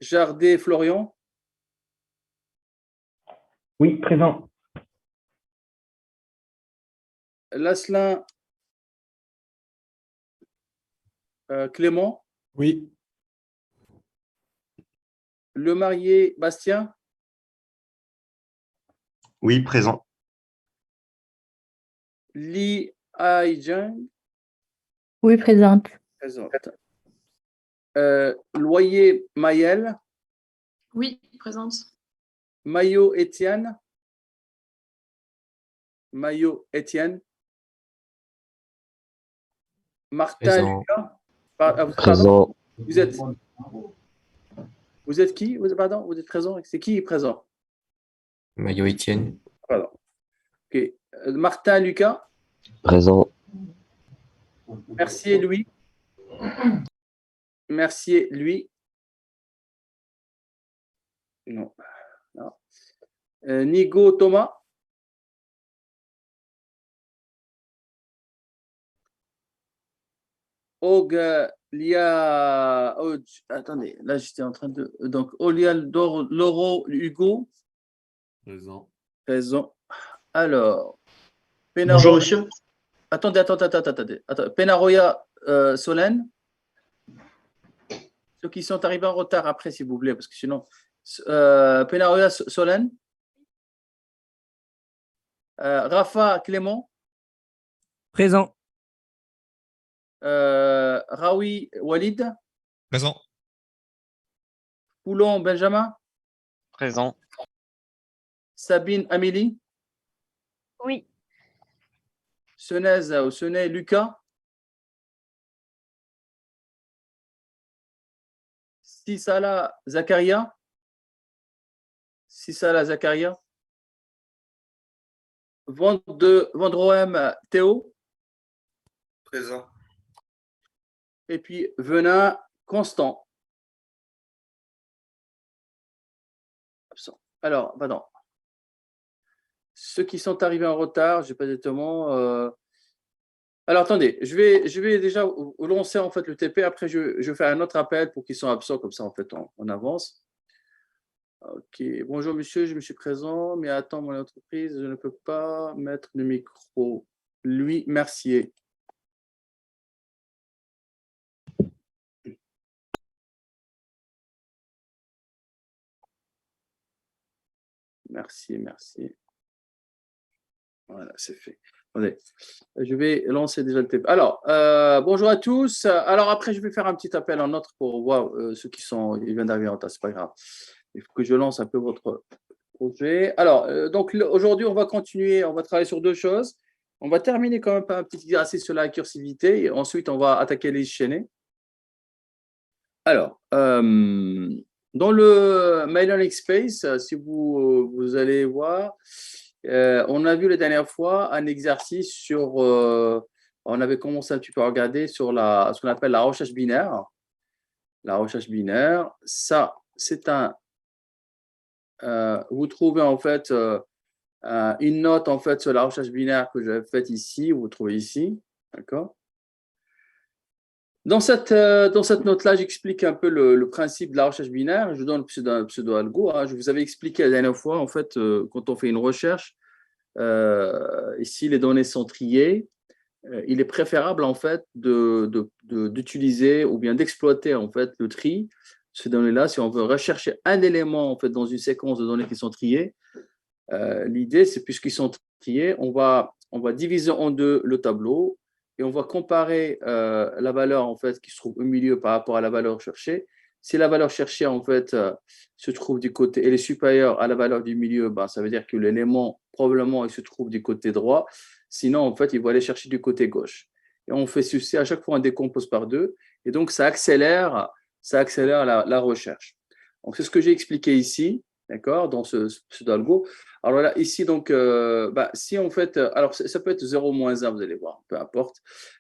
Jardet Florian, Oui, présent. Lasselin Clément, Oui. Lemarié Bastien, Oui, présent. Li Aijing, Oui, présente. présente. Loyer Mayel, Oui, présente. Maillot Étienne, Maillot Étienne, Martin Présent. Lucas, pardon, Présent. vous êtes qui? Pardon, vous êtes présent? C'est qui est présent? Maillot Étienne. Pardon. Ok. Martin Lucas, Présent. Mercier Louis, Mercier Louis, non, non. Nigo Thomas, attendez, là j'étais en train de. Donc, Olia Loro Hugo, Présent. présent. Alors, Bonjour, monsieur. Attendez. Penaroya Solène. Ceux qui sont arrivés en retard après, s'il vous plaît, parce que sinon. Penaroya Solène. Rafa Clément. Présent. Raoui Walid. Présent. Poulon Benjamin. Présent. Sabine Amélie. Oui. Senez Lucas. Sissala Zakaria. Vendroem Théo. Présent. Et puis Venin Constant. Absent. Alors, pardon. Ceux qui sont arrivés en retard, je n'ai pas exactement. Alors, attendez, je vais déjà lancer en fait le TP. Après, je fais un autre appel pour qu'ils soient absents, comme ça, en fait, on avance. Ok, bonjour monsieur, je me suis présent, mais attends, mon entreprise, je ne peux pas mettre le micro. Louis Mercier. Merci. Voilà, c'est fait. Attendez, je vais lancer déjà le TP. Alors, bonjour à tous. Alors, après, je vais faire un petit appel en autre pour voir ceux qui ils viennent d'arriver en retard, c'est pas grave. Il faut que je lance un peu votre projet. Alors, donc aujourd'hui, on va continuer, on va travailler sur deux choses. On va terminer quand même par un petit exercice sur la récursivité et ensuite, on va attaquer les chaînés. Alors, dans le My Learning Space, si vous allez voir, on a vu la dernière fois un exercice sur, on avait commencé un petit peu à regarder sur ce qu'on appelle la recherche binaire. La recherche binaire, ça, c'est vous trouvez en fait une note en fait sur la recherche binaire que j'avais faite ici, vous trouvez ici, d'accord? Dans cette note-là, j'explique un peu le principe de la recherche binaire. Je vous donne le pseudo-algo. Hein. Je vous avais expliqué la dernière fois, en fait, quand on fait une recherche, ici, les données sont triées. Il est préférable, en fait, d'utiliser ou bien d'exploiter, en fait, le tri. Ces données-là, si on veut rechercher un élément, en fait, dans une séquence de données qui sont triées, l'idée, c'est puisqu'ils sont triés, on va diviser en deux le tableau et on va comparer la valeur en fait qui se trouve au milieu par rapport à la valeur cherchée. Si la valeur cherchée en fait se trouve du côté, elle est supérieure à la valeur du milieu, ben, ça veut dire que l'élément probablement il se trouve du côté droit. Sinon en fait il va aller chercher du côté gauche. Et on fait ceci à chaque fois on décompose par deux et donc ça accélère la recherche. Donc c'est ce que j'ai expliqué ici, d'accord, dans ce pseudo-algo. Alors là, ici, donc, si en fait, alors ça peut être 0 moins 1, vous allez voir, peu importe.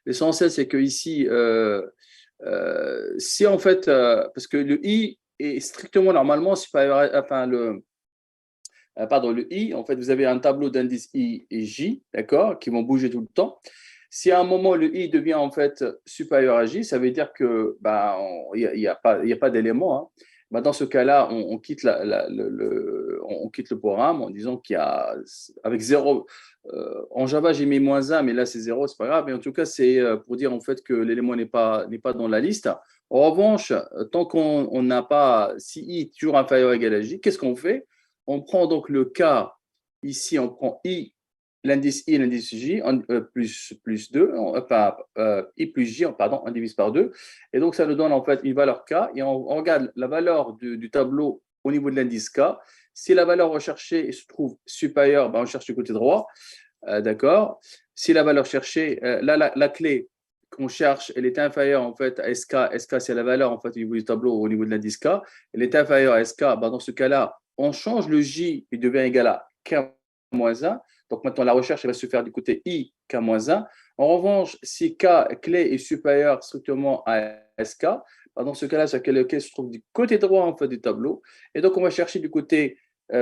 L'essentiel, c'est que ici, si en fait, parce que le i est strictement normalement supérieur, enfin, le i, en fait, vous avez un tableau d'indices i et j, d'accord, qui vont bouger tout le temps. Si à un moment le i devient en fait supérieur à j, ça veut dire que il n'y a pas d'élément. Hein. bah, dans ce cas-là, on quitte, on quitte le programme en disant qu'il y a, avec 0, en Java, j'ai mis -1, mais là, c'est 0, c'est pas grave. Mais en tout cas, c'est pour dire en fait que l'élément n'est pas dans la liste. En revanche, tant qu'on n'a pas, si i toujours inférieur ou égal à j, qu'est-ce qu'on fait? On prend donc le cas, ici, on prend i, l'indice i et l'indice j, plus 2, i plus j, pardon, on divise par 2. Et donc, ça nous donne en fait une valeur k. Et on regarde la valeur du tableau au niveau de l'indice k. Si la valeur recherchée se trouve supérieure, ben on cherche du côté droit. D'accord. Si la valeur cherchée, là, la clé qu'on cherche, elle est inférieure en fait à SK. SK, c'est la valeur en fait au niveau du tableau, au niveau de l'indice K. Elle est inférieure à SK. Ben, dans ce cas-là, on change le J, il devient égal à K-1. Donc maintenant, la recherche elle va se faire du côté I, K-1. En revanche, si K clé est supérieure strictement à SK, ben, dans ce cas-là, c'est que le clé se trouve du côté droit en fait du tableau. Et donc, on va chercher du côté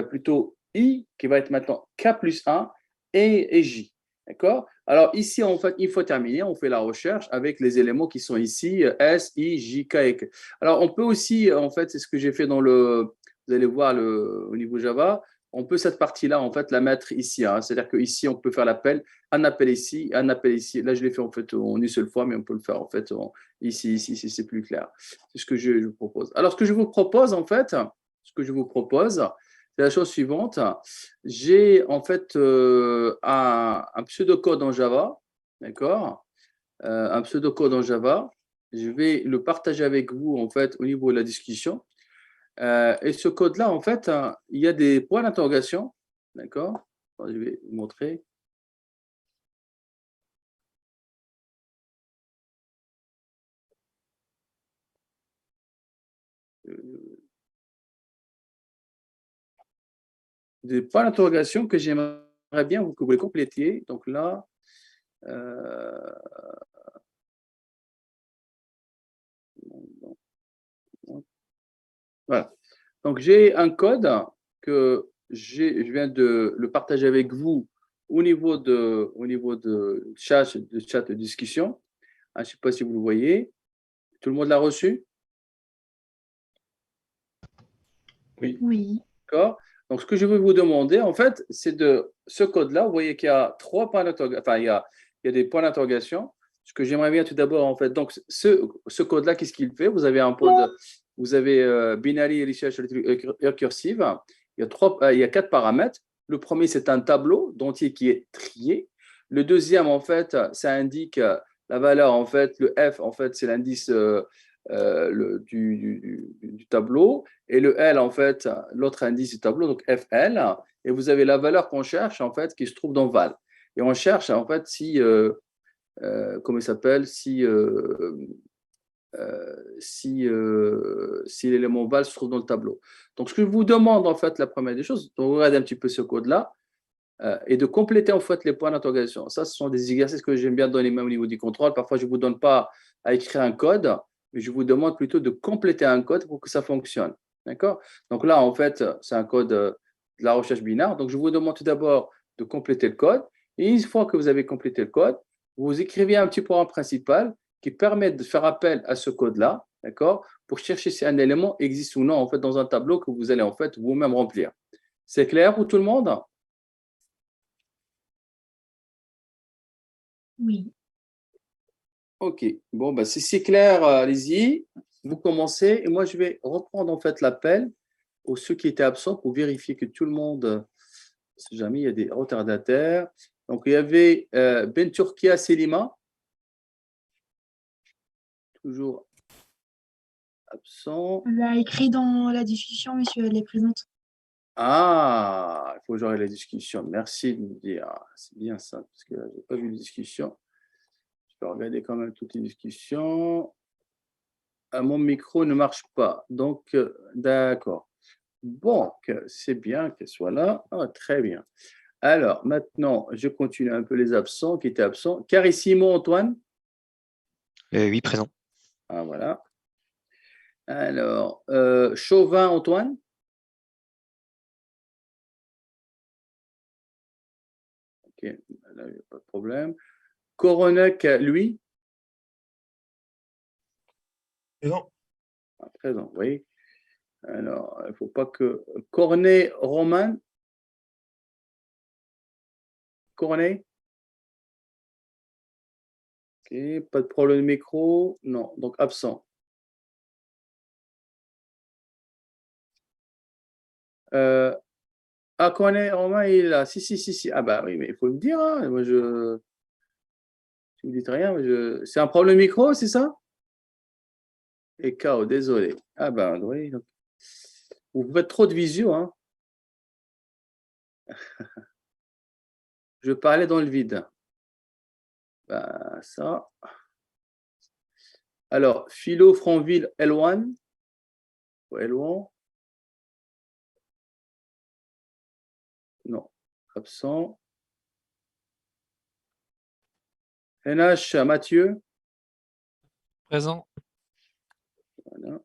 plutôt I, qui va être maintenant K plus 1 et J. D'accord? Alors ici, en fait, il faut terminer, on fait la recherche avec les éléments qui sont ici, S, I, J, K et K. Alors on peut aussi, en fait, c'est ce que j'ai fait dans vous allez voir au niveau Java, on peut cette partie-là, en fait, la mettre ici. Hein. C'est-à-dire qu'ici, on peut faire l'appel, un appel ici, un appel ici. Là, je l'ai fait en fait en une seule fois, mais on peut le faire en fait ici, c'est plus clair. C'est ce que je vous propose. Alors, ce que je vous propose, en fait, c'est la chose suivante. J'ai en fait un pseudocode en Java, d'accord? Un pseudocode en Java. Je vais le partager avec vous en fait au niveau de la discussion. Et ce code-là, en fait, il y a des points d'interrogation, d'accord? Je vais vous montrer. Des points d'interrogation que j'aimerais bien que vous les complétiez. Donc là, voilà. Donc j'ai un code que je viens de le partager avec vous au niveau de chat de discussion. Je ne sais pas si vous le voyez. Tout le monde l'a reçu? Oui. Oui. D'accord. Donc, ce que je veux vous demander, en fait, c'est de ce code-là. Vous voyez qu'il y a 3 points d'interrogation. Enfin, il y a des points d'interrogation. Ce que j'aimerais bien tout d'abord, en fait, donc ce code-là, qu'est-ce qu'il fait? Vous avez un code, vous avez Binary Research Recursive. Il y a 4 paramètres. Le premier, c'est un tableau d'entier qui est trié. Le deuxième, en fait, ça indique la valeur, en fait, le F, en fait, c'est l'indice du tableau. Et le L, en fait, l'autre indice du tableau, donc FL. Et vous avez la valeur qu'on cherche, en fait, qui se trouve dans val. Et on cherche, en fait, si, comment il s'appelle, si l'élément val se trouve dans le tableau. Donc, ce que je vous demande, en fait, la première des choses, de regarder un petit peu ce code-là et de compléter, en fait, les points d'interrogation. Ça, ce sont des exercices que j'aime bien donner même au niveau du contrôle. Parfois, je ne vous donne pas à écrire un code, mais je vous demande plutôt de compléter un code pour que ça fonctionne. D'accord? Donc là, en fait, c'est un code de la recherche binaire. Donc, je vous demande tout d'abord de compléter le code. Et une fois que vous avez complété le code, vous écrivez un petit programme principal qui permet de faire appel à ce code-là, d'accord, pour chercher si un élément existe ou non, en fait, dans un tableau que vous allez, en fait, vous-même remplir. C'est clair pour tout le monde? Oui. Ok, bon, bah, si c'est clair, allez-y, vous commencez et moi je vais reprendre en fait l'appel aux ceux qui étaient absents pour vérifier que tout le monde, si jamais il y a des retardataires. Donc il y avait Ben Turkia Selima, toujours absent. Elle l'a écrit dans la discussion, monsieur, elle est présente. Ah, il faut que j'aurai la discussion. Merci de me dire. Ah, c'est bien ça, parce que je n'ai pas vu la discussion. Je vais regarder quand même toutes les discussions. Ah, mon micro ne marche pas, donc d'accord. Bon, c'est bien qu'elle soit là. Ah, très bien. Alors, maintenant, je continue un peu les absents qui étaient absents. Carissimo Antoine. Oui, présent. Ah, voilà. Alors, Chauvin Antoine. Ok, là, il n'y a pas de problème. Coronec, lui. Présent. Ah, présent, oui. Alors, il ne faut pas que... Cornet, Roman. Cornet. Ok, pas de problème de micro. Non, donc absent. Cornet, Romain, il est là. Si. Ah bah oui, mais il faut me dire. Hein. Moi, si vous ne dites rien, c'est un problème de micro, c'est ça? Et KO, désolé. Ah bah oui. Donc... Vous faites trop de visio, hein. Je parlais dans le vide. Bah, ça. Alors, Philo, Franville, L1. Ou L1. Non, absent. NH, Mathieu. Présent. Voilà.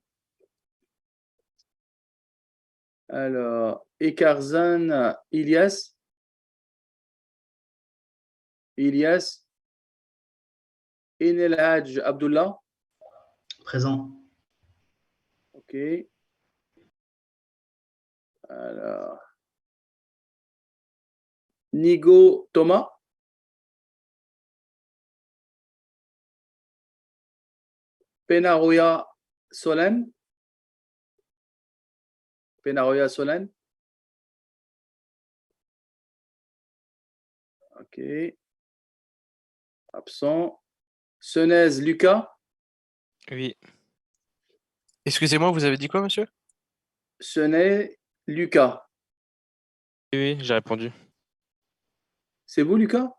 Alors, Ekarzan, Ilias. Enel Hadj, Abdullah. Présent. OK. Alors, Nigo, Thomas. Penaroya, Solène. OK. Absent. Senez, Lucas. Oui. Excusez-moi, vous avez dit quoi, monsieur? Senez, Lucas. Oui, j'ai répondu. C'est vous, Lucas?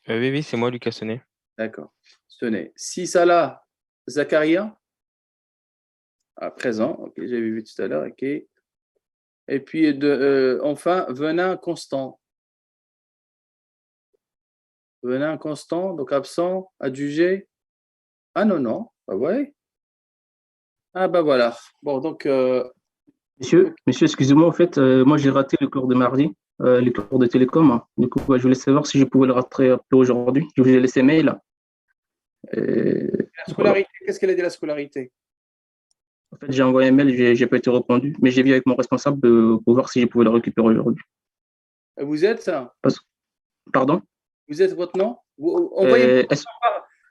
Oui, c'est moi, Lucas Sonnet. D'accord. Senez. Sisala, Zakaria. À présent. OK, j'avais vu tout à l'heure. OK. Et puis, enfin, Venin, Constant. Venin, Constant, donc absent, adjugé. Ah non. Ah ouais. Ah bah voilà. Bon, donc, Monsieur, excusez-moi, en fait, moi j'ai raté le cours de mardi, les cours de télécom. Hein. Du coup, je voulais savoir si je pouvais le rattraper aujourd'hui. Je vous ai laissé mail. Et la scolarité, qu'est-ce qu'elle a dit la scolarité? en fait, j'ai envoyé un mail, j'ai pas été répondu, mais j'ai vu avec mon responsable pour voir si je pouvais le récupérer aujourd'hui. Vous êtes ça? Pardon? Vous êtes votre nom? Envoyez, Est-ce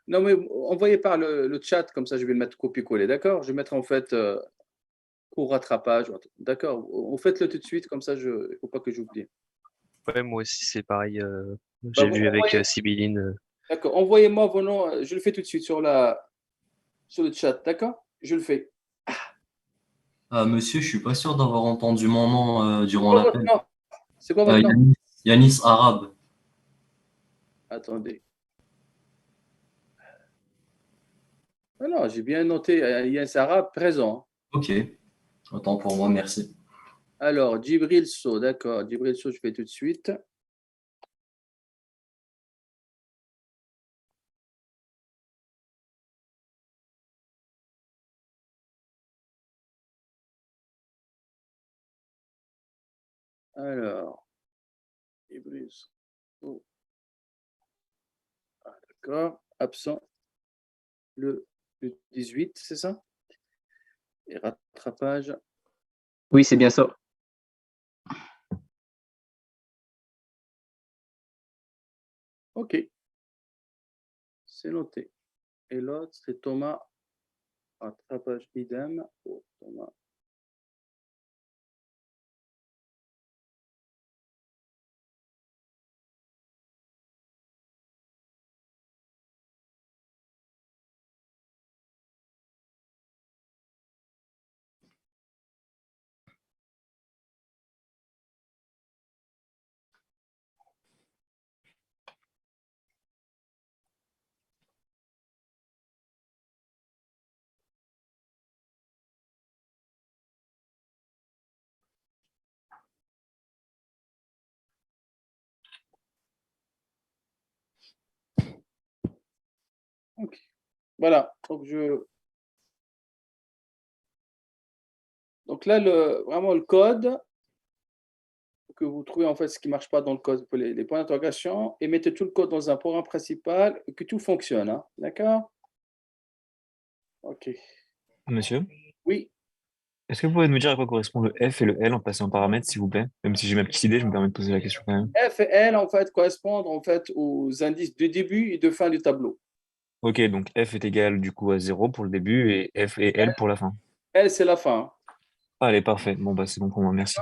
non, mais envoyez par le chat, comme ça je vais le mettre copier-coller, d'accord? Je vais mettre en fait cours rattrapage. D'accord, vous faites-le tout de suite, comme ça il ne faut pas que j'oublie. Ouais, moi aussi, c'est pareil. Bah, J'ai vu avec envoyez, Sibylline. d'accord, envoyez-moi vos noms, je le fais tout de suite sur le chat, d'accord? Je le fais. Monsieur, je suis pas sûr d'avoir entendu mon nom C'est durant quoi votre l'appel. nom? C'est quoi votre nom? Yanis Arabe. Attendez. Ah non, j'ai bien noté, Yanis Arabe présent. Ok, autant pour moi, merci. Alors, Djibril So, d'accord. Djibril So, je fais tout de suite. Alors, Djibril So. Ah, d'accord. Absent le 18, c'est ça? Et rattrapage. Oui, c'est bien ça. OK. C'est noté. Et l'autre, c'est Thomas. Rattrapage idem. Oh, Thomas. OK. Voilà. Donc là, vraiment le code, que vous trouvez en fait ce qui ne marche pas dans le code, les points d'interrogation, et mettez tout le code dans un programme principal et que tout fonctionne. Hein. D'accord? OK. Monsieur, Oui. Est-ce que vous pouvez nous dire à quoi correspond le F et le L en passant en paramètres, s'il vous plaît? Même si j'ai ma petite idée, je me permets de poser la question quand même. F et L, en fait, correspondent en fait aux indices de début et de fin du tableau. Ok, donc F est égal du coup à 0 pour le début et F et L pour la fin. L, c'est la fin. Allez, parfait. Bon, bah, c'est bon pour moi, merci.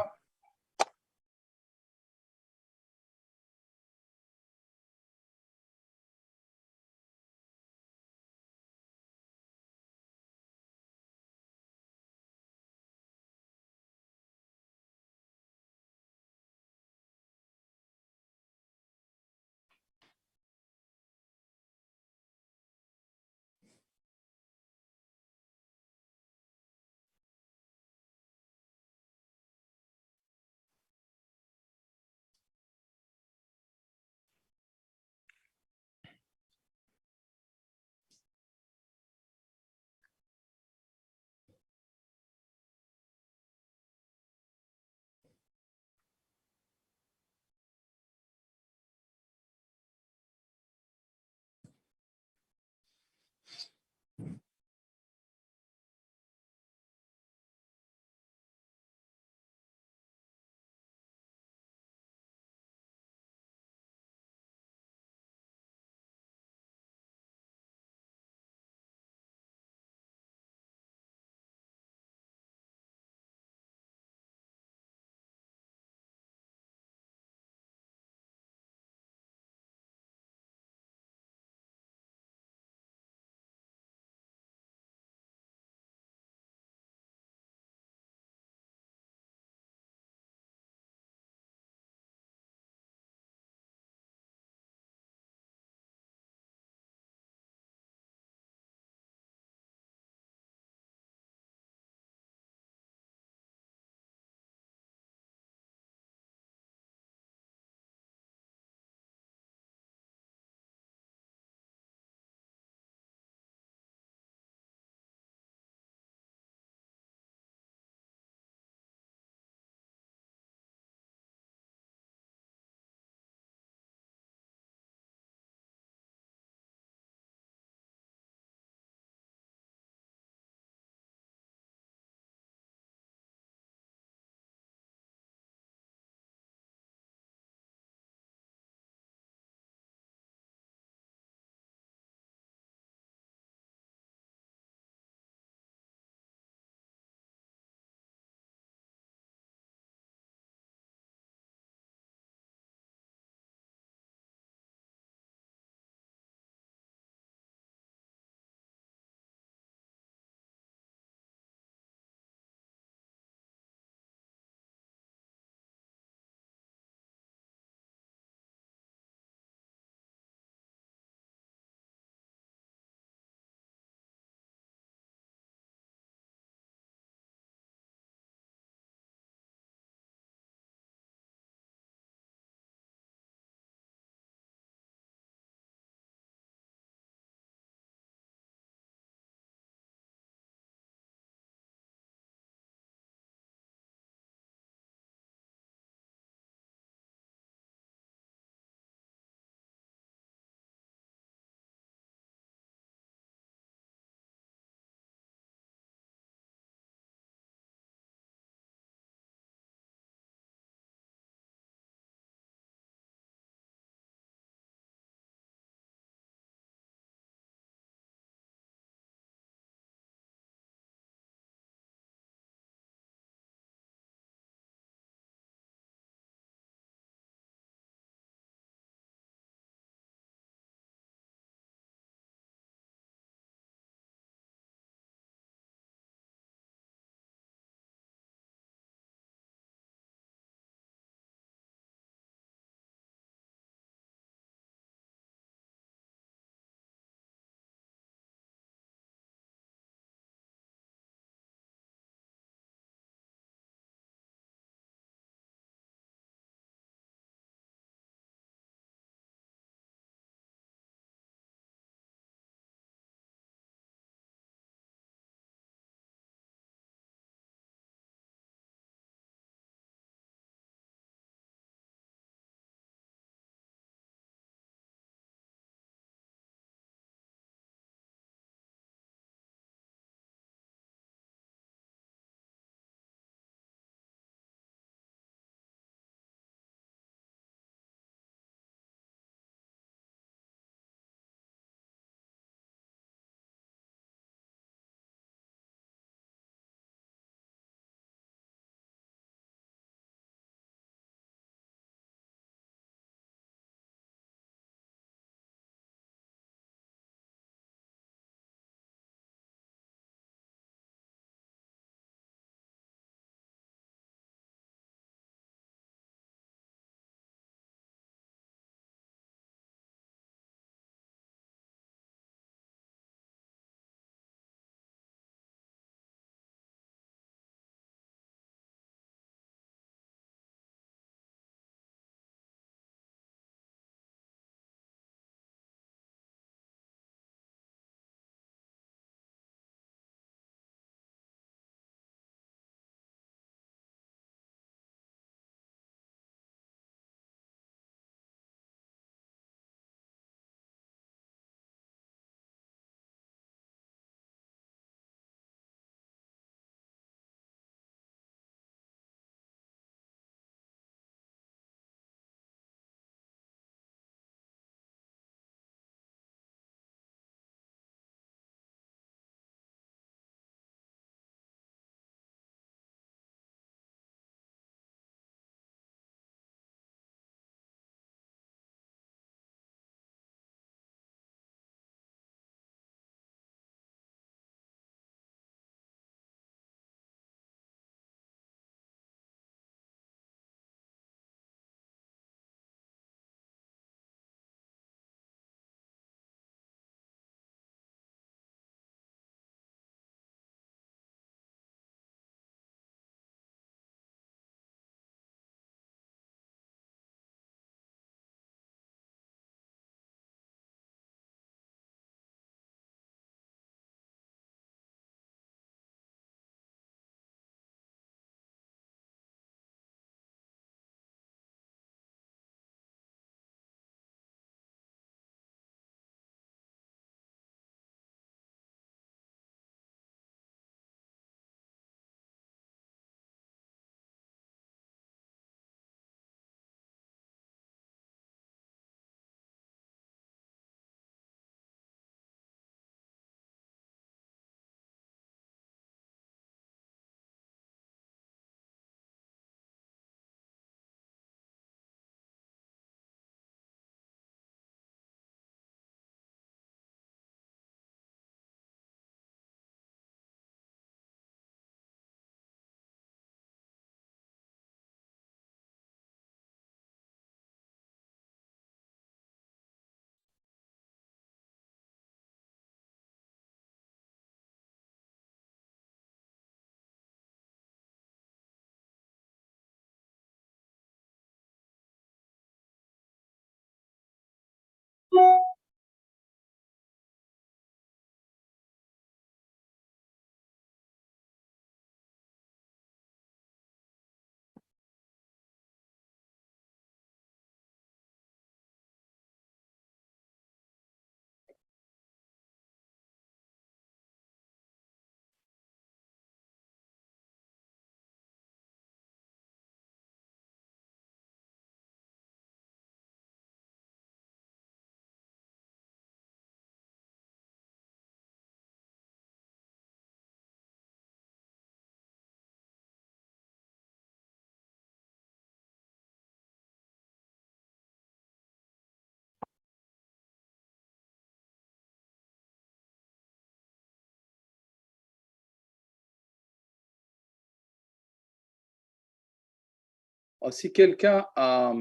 Alors, si quelqu'un a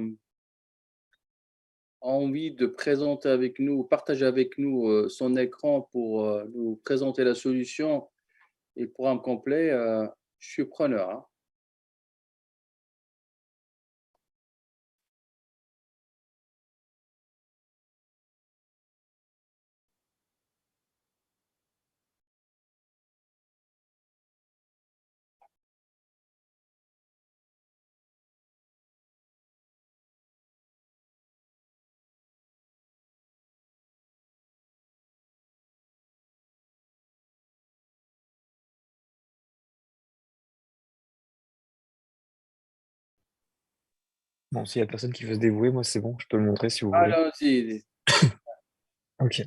envie de présenter avec nous, partager avec nous son écran pour nous présenter la solution et le programme complet, je suis preneur, hein. Bon, s'il y a personne qui veut se dévouer, moi c'est bon, je peux le montrer si vous voulez. Allons-y. Ok.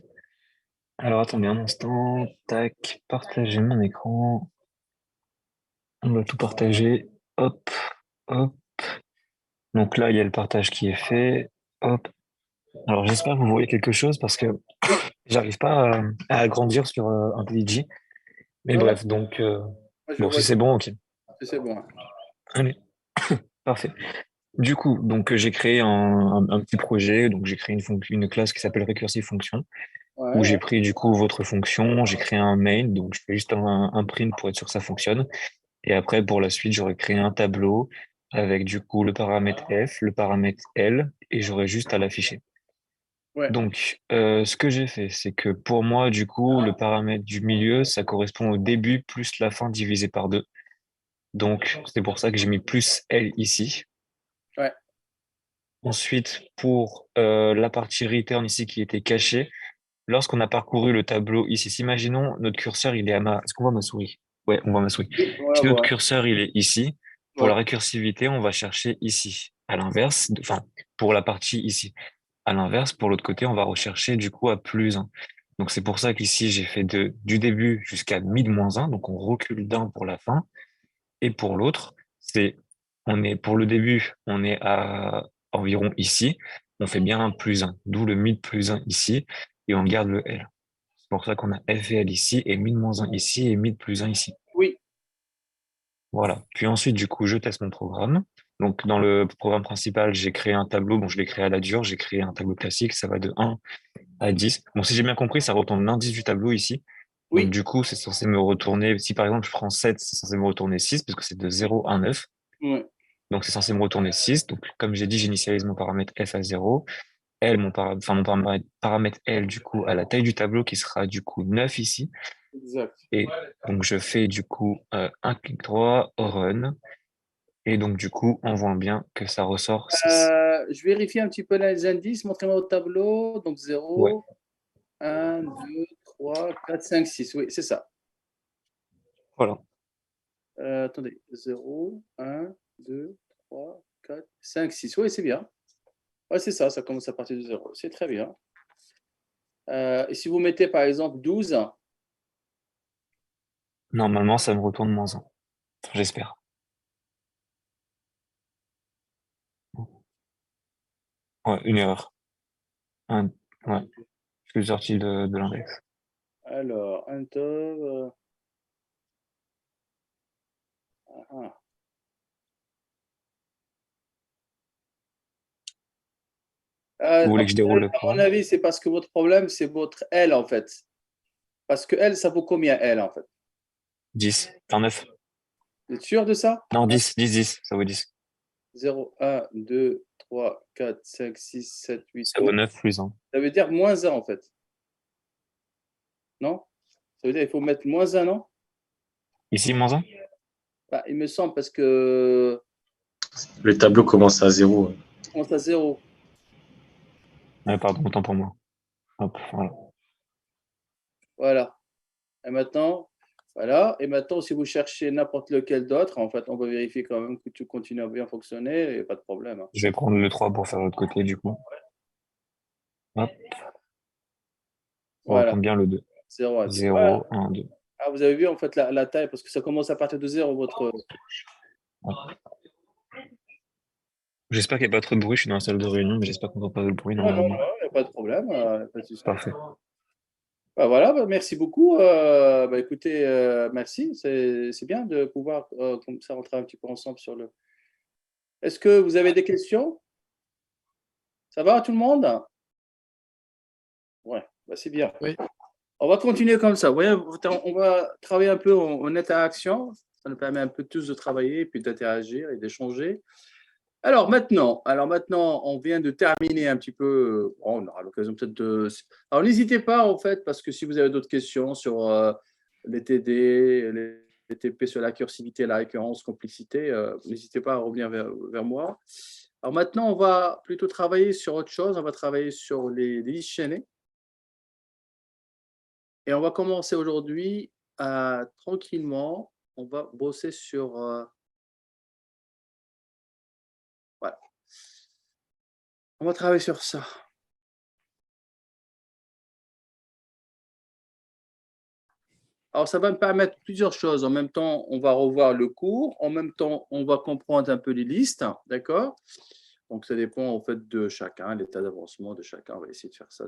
Alors attendez un instant. Tac, partager mon écran. On va tout partager. Hop, hop. Donc là, il y a le partage qui est fait. Hop. Alors j'espère que vous voyez quelque chose parce que j'arrive pas à agrandir sur un PNG. Mais Non, non, bref, donc moi, je bon, vois si c'est bon, ok. c'est bon, hein. Allez, parfait. Du coup, donc j'ai créé un petit projet, donc j'ai créé une classe qui s'appelle Recursive Function, Ouais, où j'ai pris du coup votre fonction, j'ai créé un main, donc je fais juste un print pour être sûr que ça fonctionne. Et après, pour la suite, j'aurais créé un tableau avec du coup le paramètre F, le paramètre L, et j'aurais juste à l'afficher. ouais. Donc, ce que j'ai fait, c'est que pour moi, du coup, le paramètre du milieu, ça correspond au début plus la fin divisé par 2. Donc, c'est pour ça que j'ai mis plus L ici. Ouais. Ensuite, pour la partie return ici qui était cachée, lorsqu'on a parcouru le tableau ici, imaginons notre curseur, il est à ma... Est-ce qu'on voit ma souris? Ouais, on voit ma souris. Oui, voilà, Si notre voilà. curseur, il est ici, pour la Ouais. récursivité, on va chercher ici. À l'inverse, enfin, pour la partie ici. À l'inverse, pour l'autre côté, on va rechercher du coup à plus 1. Donc c'est pour ça qu'ici, j'ai fait du début jusqu'à -1, donc on recule d'un pour la fin. Et pour l'autre, pour le début, on est à environ ici, on fait bien un plus 1, d'où le mid plus 1 ici, et on garde le L. C'est pour ça qu'on a F et L ici, et mid-1 ici, et mid plus 1 ici. Oui. Voilà. Puis ensuite, du coup, je teste mon programme. Donc, dans le programme principal, j'ai créé un tableau. Bon, je l'ai créé à la dure. J'ai créé un tableau classique. Ça va de 1 à 10. Bon, si j'ai bien compris, ça retourne l'indice du tableau ici. Donc, Oui. du coup, c'est censé me retourner, si par exemple, je prends 7, c'est censé me retourner 6 parce que c'est de 0 à 9. Ouais. Donc, c'est censé me retourner 6. Donc, comme j'ai dit, j'initialise mon paramètre F à 0. L, mon paramètre L, du coup, à la taille du tableau qui sera, du coup, 9 ici. Exact. Et donc, je fais, du coup, un clic droit, run. Et donc, du coup, on voit bien que ça ressort 6. Je vérifie un petit peu les indices. Montrez-moi au tableau. Donc, Ouais, 0, 1, 2, 3, 4, 5, 6. Oui, c'est ça. voilà. Attendez. 0, 1, 2, 3, 4, 5, 6. Oui, c'est bien. Ouais, c'est ça. Ça commence à partir de 0. C'est très bien. Et si vous mettez, par exemple, 12, Normalement, ça me retourne -1. J'espère. Ouais, une erreur. Ouais, je suis sorti de l'index. alors, enter. Ah. Vous voulez que je déroule le À mon programme? avis, c'est parce que votre problème, c'est votre L, en fait. Parce que L, ça vaut combien, L, en fait? 10. Enfin 9. Vous êtes sûr de ça? Non, 10, 10, 10. Ça vaut 10. 0, 1, 2, 3, 4, 5, 6, 7, 8, Ça 9. vaut 9 plus 1. Ça veut dire -1, en fait. Non? Ça veut dire qu'il faut mettre -1, non? Ici, -1? Bah, il me semble, parce que Le tableau commence à 0. on commence à 0. Ouais, pardon, autant pour moi. Hop, voilà. Voilà. Et maintenant, voilà. Et maintenant, si vous cherchez n'importe lequel d'autre, en fait, on va vérifier quand même que tout continue à bien fonctionner et pas de problème, hein. Je vais prendre le 3 pour faire l'autre côté, du coup. Hop, on Voilà. reprend bien le 2. 0 à 2. Voilà. 0, 1, 2. Ah, vous avez vu, en fait, la taille, parce que ça commence à partir de 0, votre. Hop. J'espère qu'il n'y a pas trop de bruit. Je suis dans la salle de réunion, mais j'espère qu'on n'entend pas de bruit Non, non, normalement. il n'y a pas de problème. Pas de souci. Parfait. Bah, voilà, bah, merci beaucoup. Bah, écoutez, merci. C'est bien de pouvoir comme ça rentrer un petit peu ensemble sur le, Est-ce que vous avez des questions? Ça va tout le monde? Ouais, bah, c'est bien. Oui. On va continuer comme ça. Vous voyez, on va travailler un peu en interaction. Ça nous permet un peu tous de travailler, et puis d'interagir et d'échanger. Alors maintenant, on vient de terminer un petit peu. On aura l'occasion peut-être de. Alors n'hésitez pas en fait, parce que si vous avez d'autres questions sur les TD, les TP sur la cursivité, la récurrence, complexité, n'hésitez pas à revenir vers moi. Alors maintenant, on va plutôt travailler sur autre chose. On va travailler sur les listes chaînées. Et on va commencer aujourd'hui tranquillement. On va bosser sur. Voilà. On va travailler sur ça. Alors, ça va me permettre plusieurs choses. En même temps, on va revoir le cours. En même temps, on va comprendre un peu les listes. D'accord? Donc, ça dépend en fait de chacun, l'état d'avancement de chacun. On va essayer de faire ça.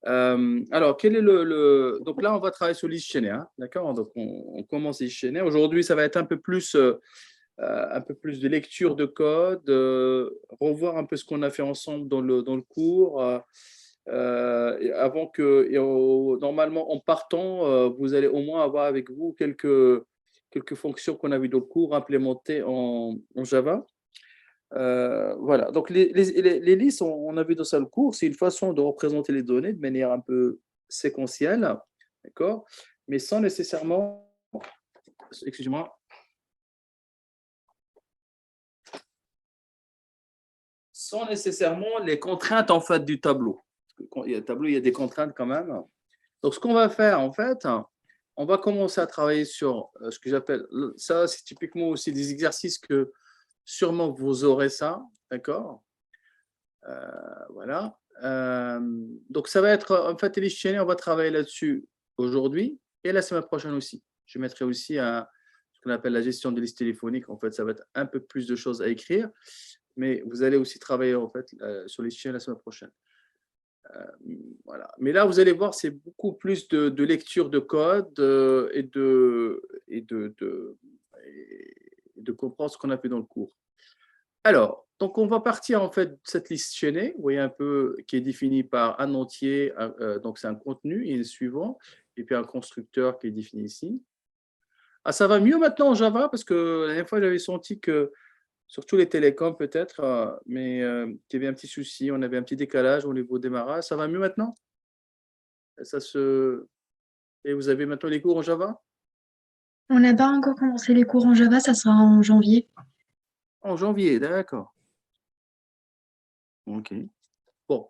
Alors, quel est Donc là, on va travailler sur liste chaînée. Hein, d'accord? Donc, on commence liste chaînée. Aujourd'hui, ça va être un peu plus de lecture de code, revoir un peu ce qu'on a fait ensemble dans le cours. Avant que, normalement, en partant, vous allez au moins avoir avec vous quelques fonctions qu'on a vues dans le cours implémentées en Java. Voilà, donc les listes, on a vu dans ça le cours, c'est une façon de représenter les données de manière un peu séquentielle, d'accord, mais sans nécessairement, excusez-moi, sans nécessairement les contraintes en fait du tableau. Quand il y a le tableau, il y a des contraintes quand même. Donc, ce qu'on va faire, en fait, on va commencer à travailler sur ce que j'appelle, ça, c'est typiquement aussi des exercices que sûrement vous aurez ça, d'accord? Voilà. Donc, ça va être, en fait, les chaînes, on va travailler là-dessus aujourd'hui et la semaine prochaine aussi. Je mettrai aussi ce qu'on appelle la gestion des listes téléphoniques. En fait, ça va être un peu plus de choses à écrire, mais vous allez aussi travailler, en fait, sur les chaînes la semaine prochaine. Voilà. Mais là, vous allez voir, c'est beaucoup plus de lecture de code et de comprendre ce qu'on a fait dans le cours. Alors, donc on va partir en fait de cette liste chaînée, vous voyez un peu, qui est définie par un entier, donc c'est un contenu et le suivant, et puis un constructeur qui est défini ici. Ah, ça va mieux maintenant en Java parce que la dernière fois j'avais senti que, surtout les télécoms peut-être, mais qu'il y avait un petit souci, on avait un petit décalage au niveau démarrage. Ça va mieux maintenant? Et vous avez maintenant les cours en Java? On n'a pas encore commencé les cours en Java, ça sera en janvier. En janvier, d'accord. Ok. Bon.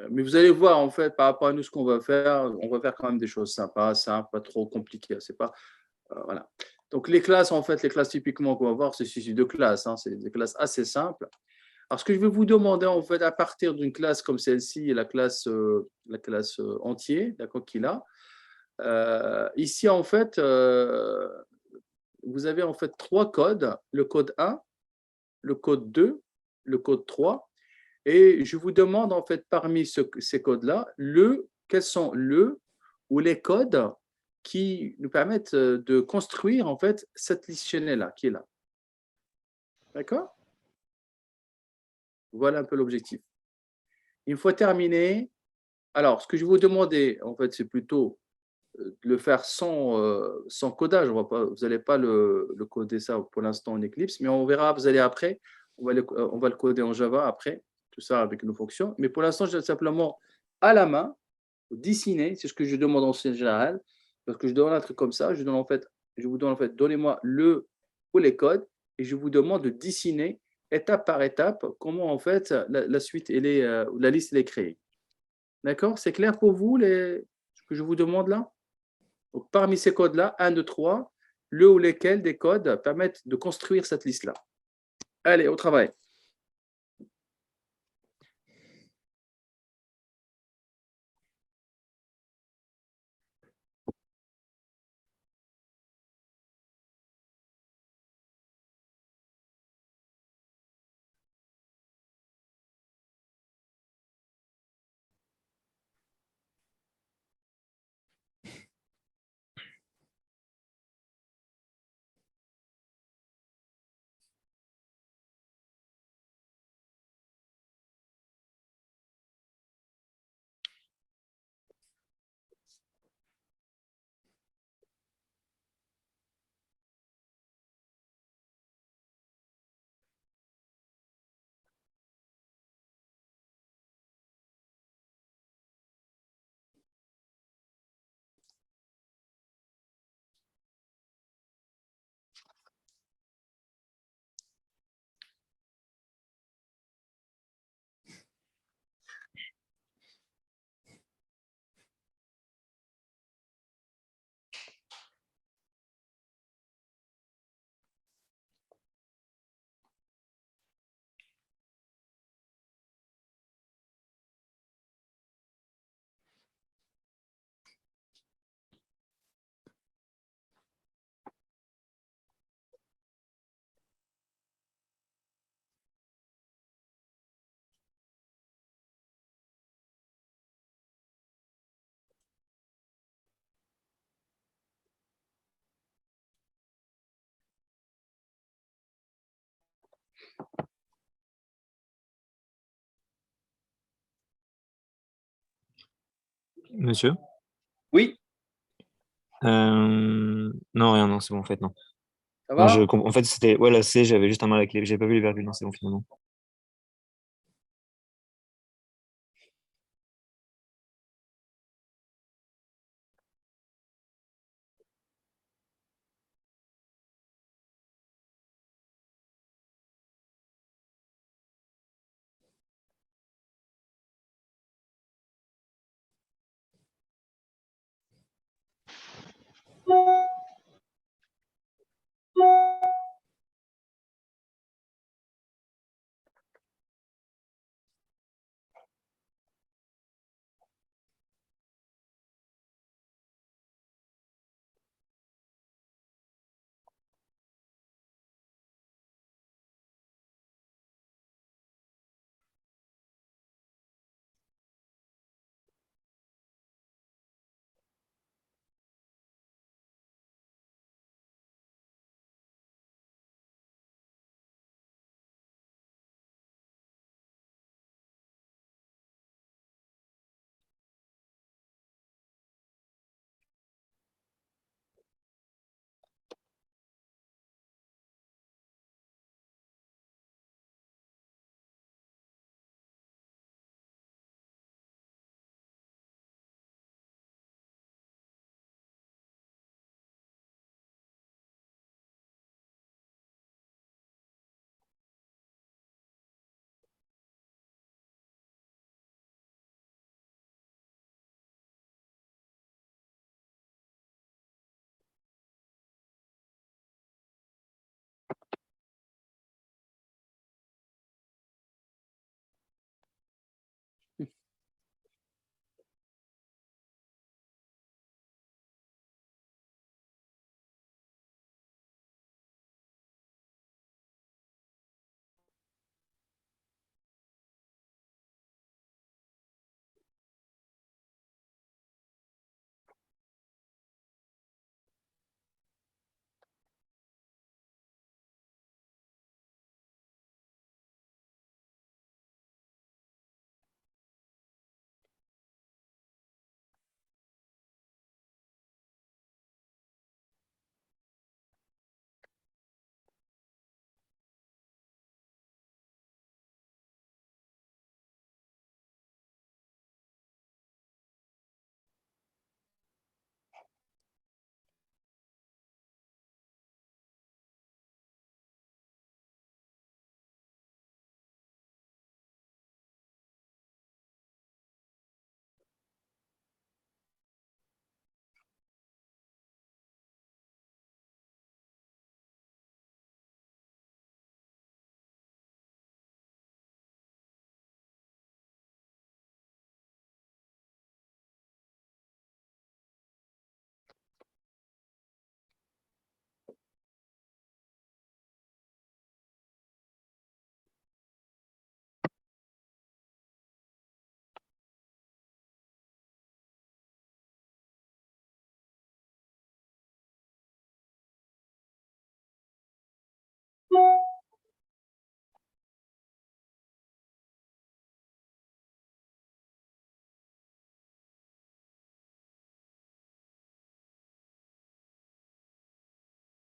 Mais vous allez voir, en fait, par rapport à nous, ce qu'on va faire, on va faire quand même des choses sympas, simples, pas trop compliquées. C'est pas, voilà. Donc, les classes, en fait, les classes typiquement qu'on va voir, c'est deux classes. Hein, c'est des classes assez simples. Alors, ce que je vais vous demander, en fait, à partir d'une classe comme celle-ci, la classe entier, d'accord, qu'il a, ici, en fait, vous avez en fait trois codes, le code 1, le code 2, le code 3. Et je vous demande en fait parmi ces codes-là, quels sont ou les codes qui nous permettent de construire en fait cette liste chaînée-là, qui est là. D'accord? Voilà un peu l'objectif. Une fois terminé, alors ce que je vais vous demander, en fait, c'est plutôt de le faire sans codage. Vous n'allez pas le coder ça pour l'instant en Eclipse, mais on verra, vous allez après, on va le coder en Java après, tout ça avec nos fonctions. Mais pour l'instant, je vais simplement à la main dessiner, c'est ce que je demande en général, parce que je donne un truc comme ça, je vous donne en fait, donnez-moi le ou les codes, et je vous demande de dessiner étape par étape comment en fait la suite, la liste elle est créée. D'accord? C'est clair pour vous ce que je vous demande là? Donc, parmi ces codes-là, 1, 2, 3, le ou lesquels des codes permettent de construire cette liste-là. Allez, au travail. Monsieur? Oui, Non, rien, non, c'est bon, en fait, non. ça Non, va? en fait, c'était, ouais, la C, j'avais juste un mal avec les, j'avais pas vu les virgules, non, c'est bon, finalement.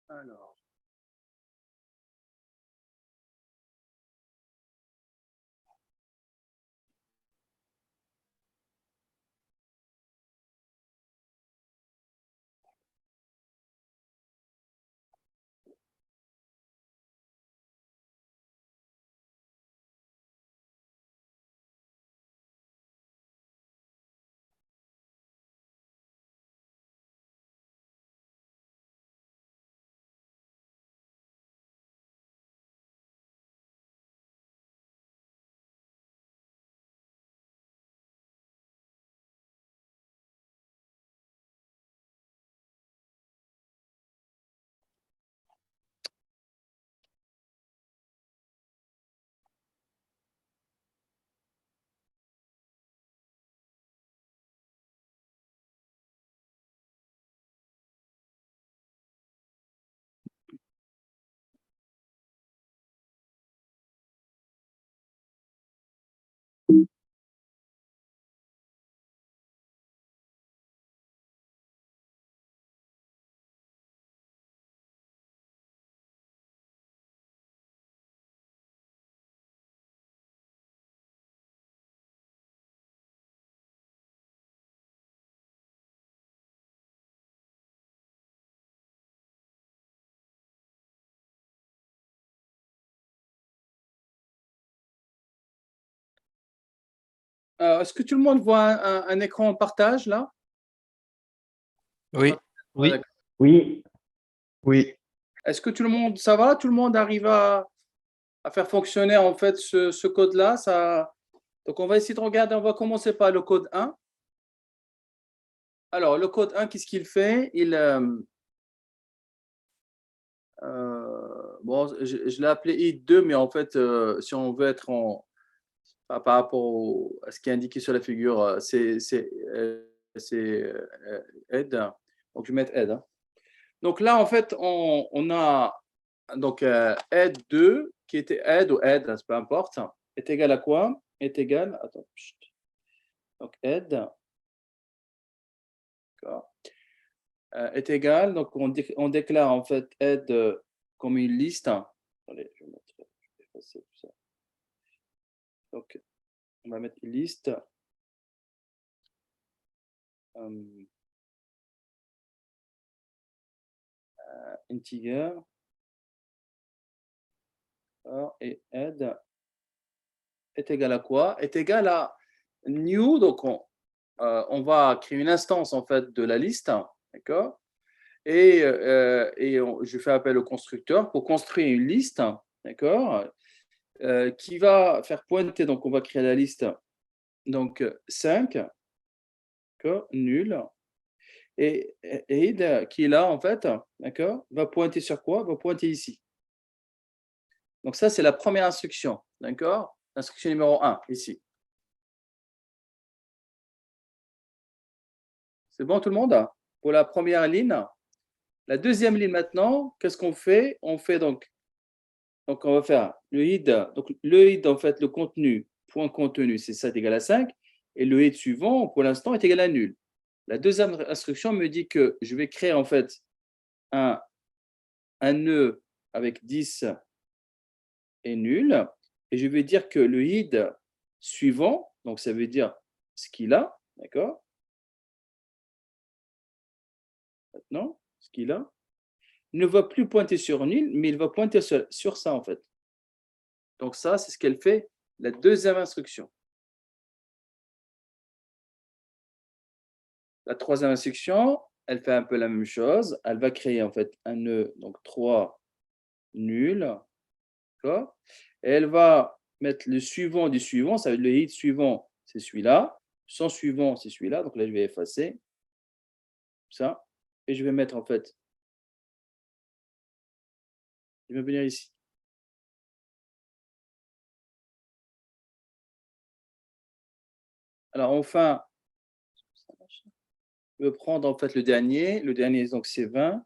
Alors. Est-ce que tout le monde voit un écran en partage là? Oui. Oui. D'accord. Oui. Oui. Est-ce que tout le monde, ça va? Tout le monde arrive à faire fonctionner en fait ce code-là? Donc, on va essayer de regarder. On va commencer par le code 1. Alors, le code 1, qu'est-ce qu'il fait? Bon, je l'ai appelé id2, mais en fait, si on veut être par rapport à ce qui est indiqué sur la figure, c'est aide. Donc, je vais mettre aide. Hein. Donc là, en fait, on a donc aide 2 qui était aide ou aide, hein, peu importe, est égal à quoi? Est égal, attends, chut. Donc aide, est égal, donc on déclare en fait aide comme une liste. Attendez, je vais effacer tout ça. Donc, on va mettre une liste. Integer. Et aide est égal à quoi? Est égal à new, donc on va créer une instance en fait de la liste, d'accord? Et je fais appel au constructeur pour construire une liste, d'accord? Qui va faire pointer, donc on va créer la liste, donc 5, d'accord? Nul. Et id qui est là en fait, d'accord? Va pointer sur quoi? Va pointer ici. Donc ça, c'est la première instruction, d'accord? L'instruction numéro 1, ici. C'est bon tout le monde? Pour la première ligne. La deuxième ligne maintenant, qu'est-ce qu'on fait? On fait donc on va faire le id. Donc le id, en fait, le contenu, point contenu, c'est 7 égal à 5. Et le id suivant, pour l'instant, est égal à nul. La deuxième instruction me dit que je vais créer en fait un nœud avec 10 et nul. Et je vais dire que le id suivant, donc ça veut dire ce qu'il a, d'accord? Maintenant, ce qu'il a, ne va plus pointer sur nul, mais il va pointer sur ça en fait. Donc ça, c'est ce qu'elle fait, la deuxième instruction. La troisième instruction, elle fait un peu la même chose. Elle va créer en fait un nœud, donc 3 nul. D'accord? Et elle va mettre le suivant du suivant, ça veut dire le hit suivant, c'est celui-là. Son suivant, c'est celui-là. Donc là, je vais effacer ça. Et je vais mettre en fait, je vais venir ici. Alors enfin, je vais prendre en fait le dernier. Le dernier, donc c'est 20.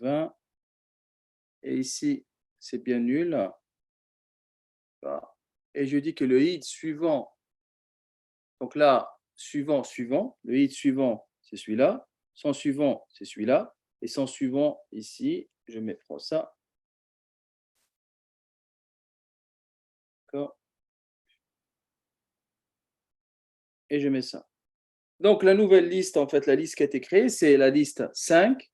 20. Et ici, c'est bien nul. Et je dis que le hit suivant, donc là, suivant, le hit suivant, c'est celui-là. Son suivant, c'est celui-là. Et son suivant, ici, je prends ça. D'accord. Et je mets ça. Donc, la nouvelle liste, en fait, la liste qui a été créée, c'est la liste 5,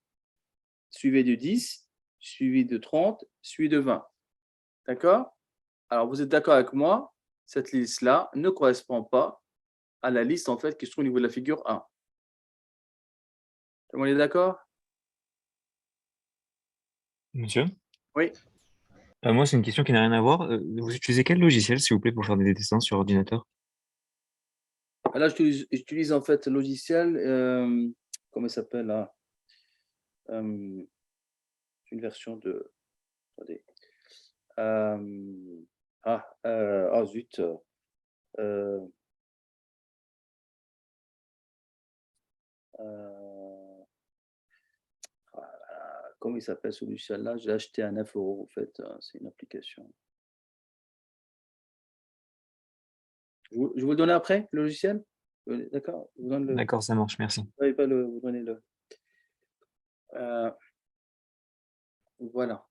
suivie de 10, suivie de 30, suivie de 20. D'accord? Alors, vous êtes d'accord avec moi? Cette liste-là ne correspond pas à la liste, en fait, qui se trouve au niveau de la figure 1. Tout le monde est d'accord? Monsieur? Oui. Moi, c'est une question qui n'a rien à voir. Vous utilisez quel logiciel, s'il vous plaît, pour faire des dessins sur ordinateur? Là, j'utilise en fait le logiciel, comment il s'appelle là? Une version de. Attendez. Zut. Comment il s'appelle ce logiciel-là? J'ai acheté à 9 € en fait. C'est une application. Je vous le donne après, le logiciel? D'accord? Je vous donne le. D'accord, ça marche, merci. Vous pas vous donner le. Voilà.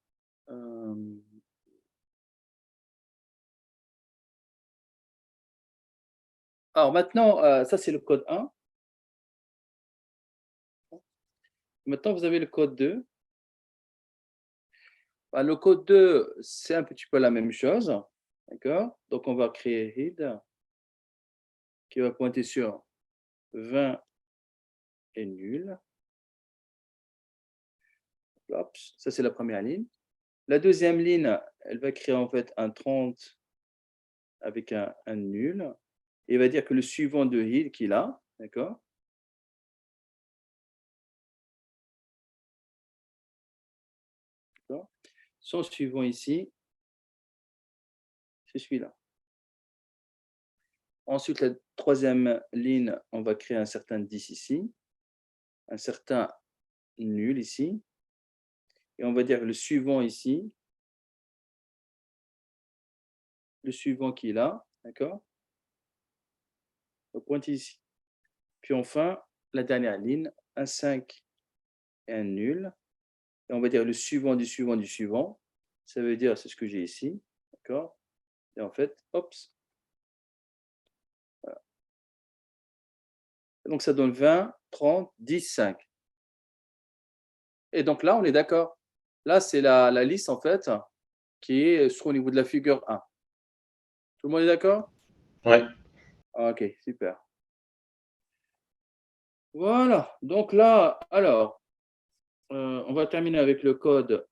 Alors maintenant, ça c'est le code 1. Maintenant, vous avez le code 2. Bah, le code 2, c'est un petit peu la même chose. D'accord? Donc, on va créer head qui va pointer sur 20 et nul. Hop, ça, c'est la première ligne. La deuxième ligne, elle va créer en fait un 30 avec un nul. Et il va dire que le suivant de head qu'il a, d'accord? Son suivant ici, c'est celui-là. Ensuite, la troisième ligne, on va créer un certain 10 ici, un certain nul ici, et on va dire le suivant ici, le suivant qui est là, d'accord? On pointe ici. Puis enfin, la dernière ligne, un 5 et un nul, et on va dire le suivant du suivant du suivant, ça veut dire, c'est ce que j'ai ici, d'accord? Et en fait, hop, voilà. Donc ça donne 20, 30, 10, 5. Et donc là, on est d'accord. Là, c'est la liste, en fait, qui est sur au niveau de la figure 1. Tout le monde est d'accord? Ouais. Ok, super. Voilà. Donc là, alors, on va terminer avec le code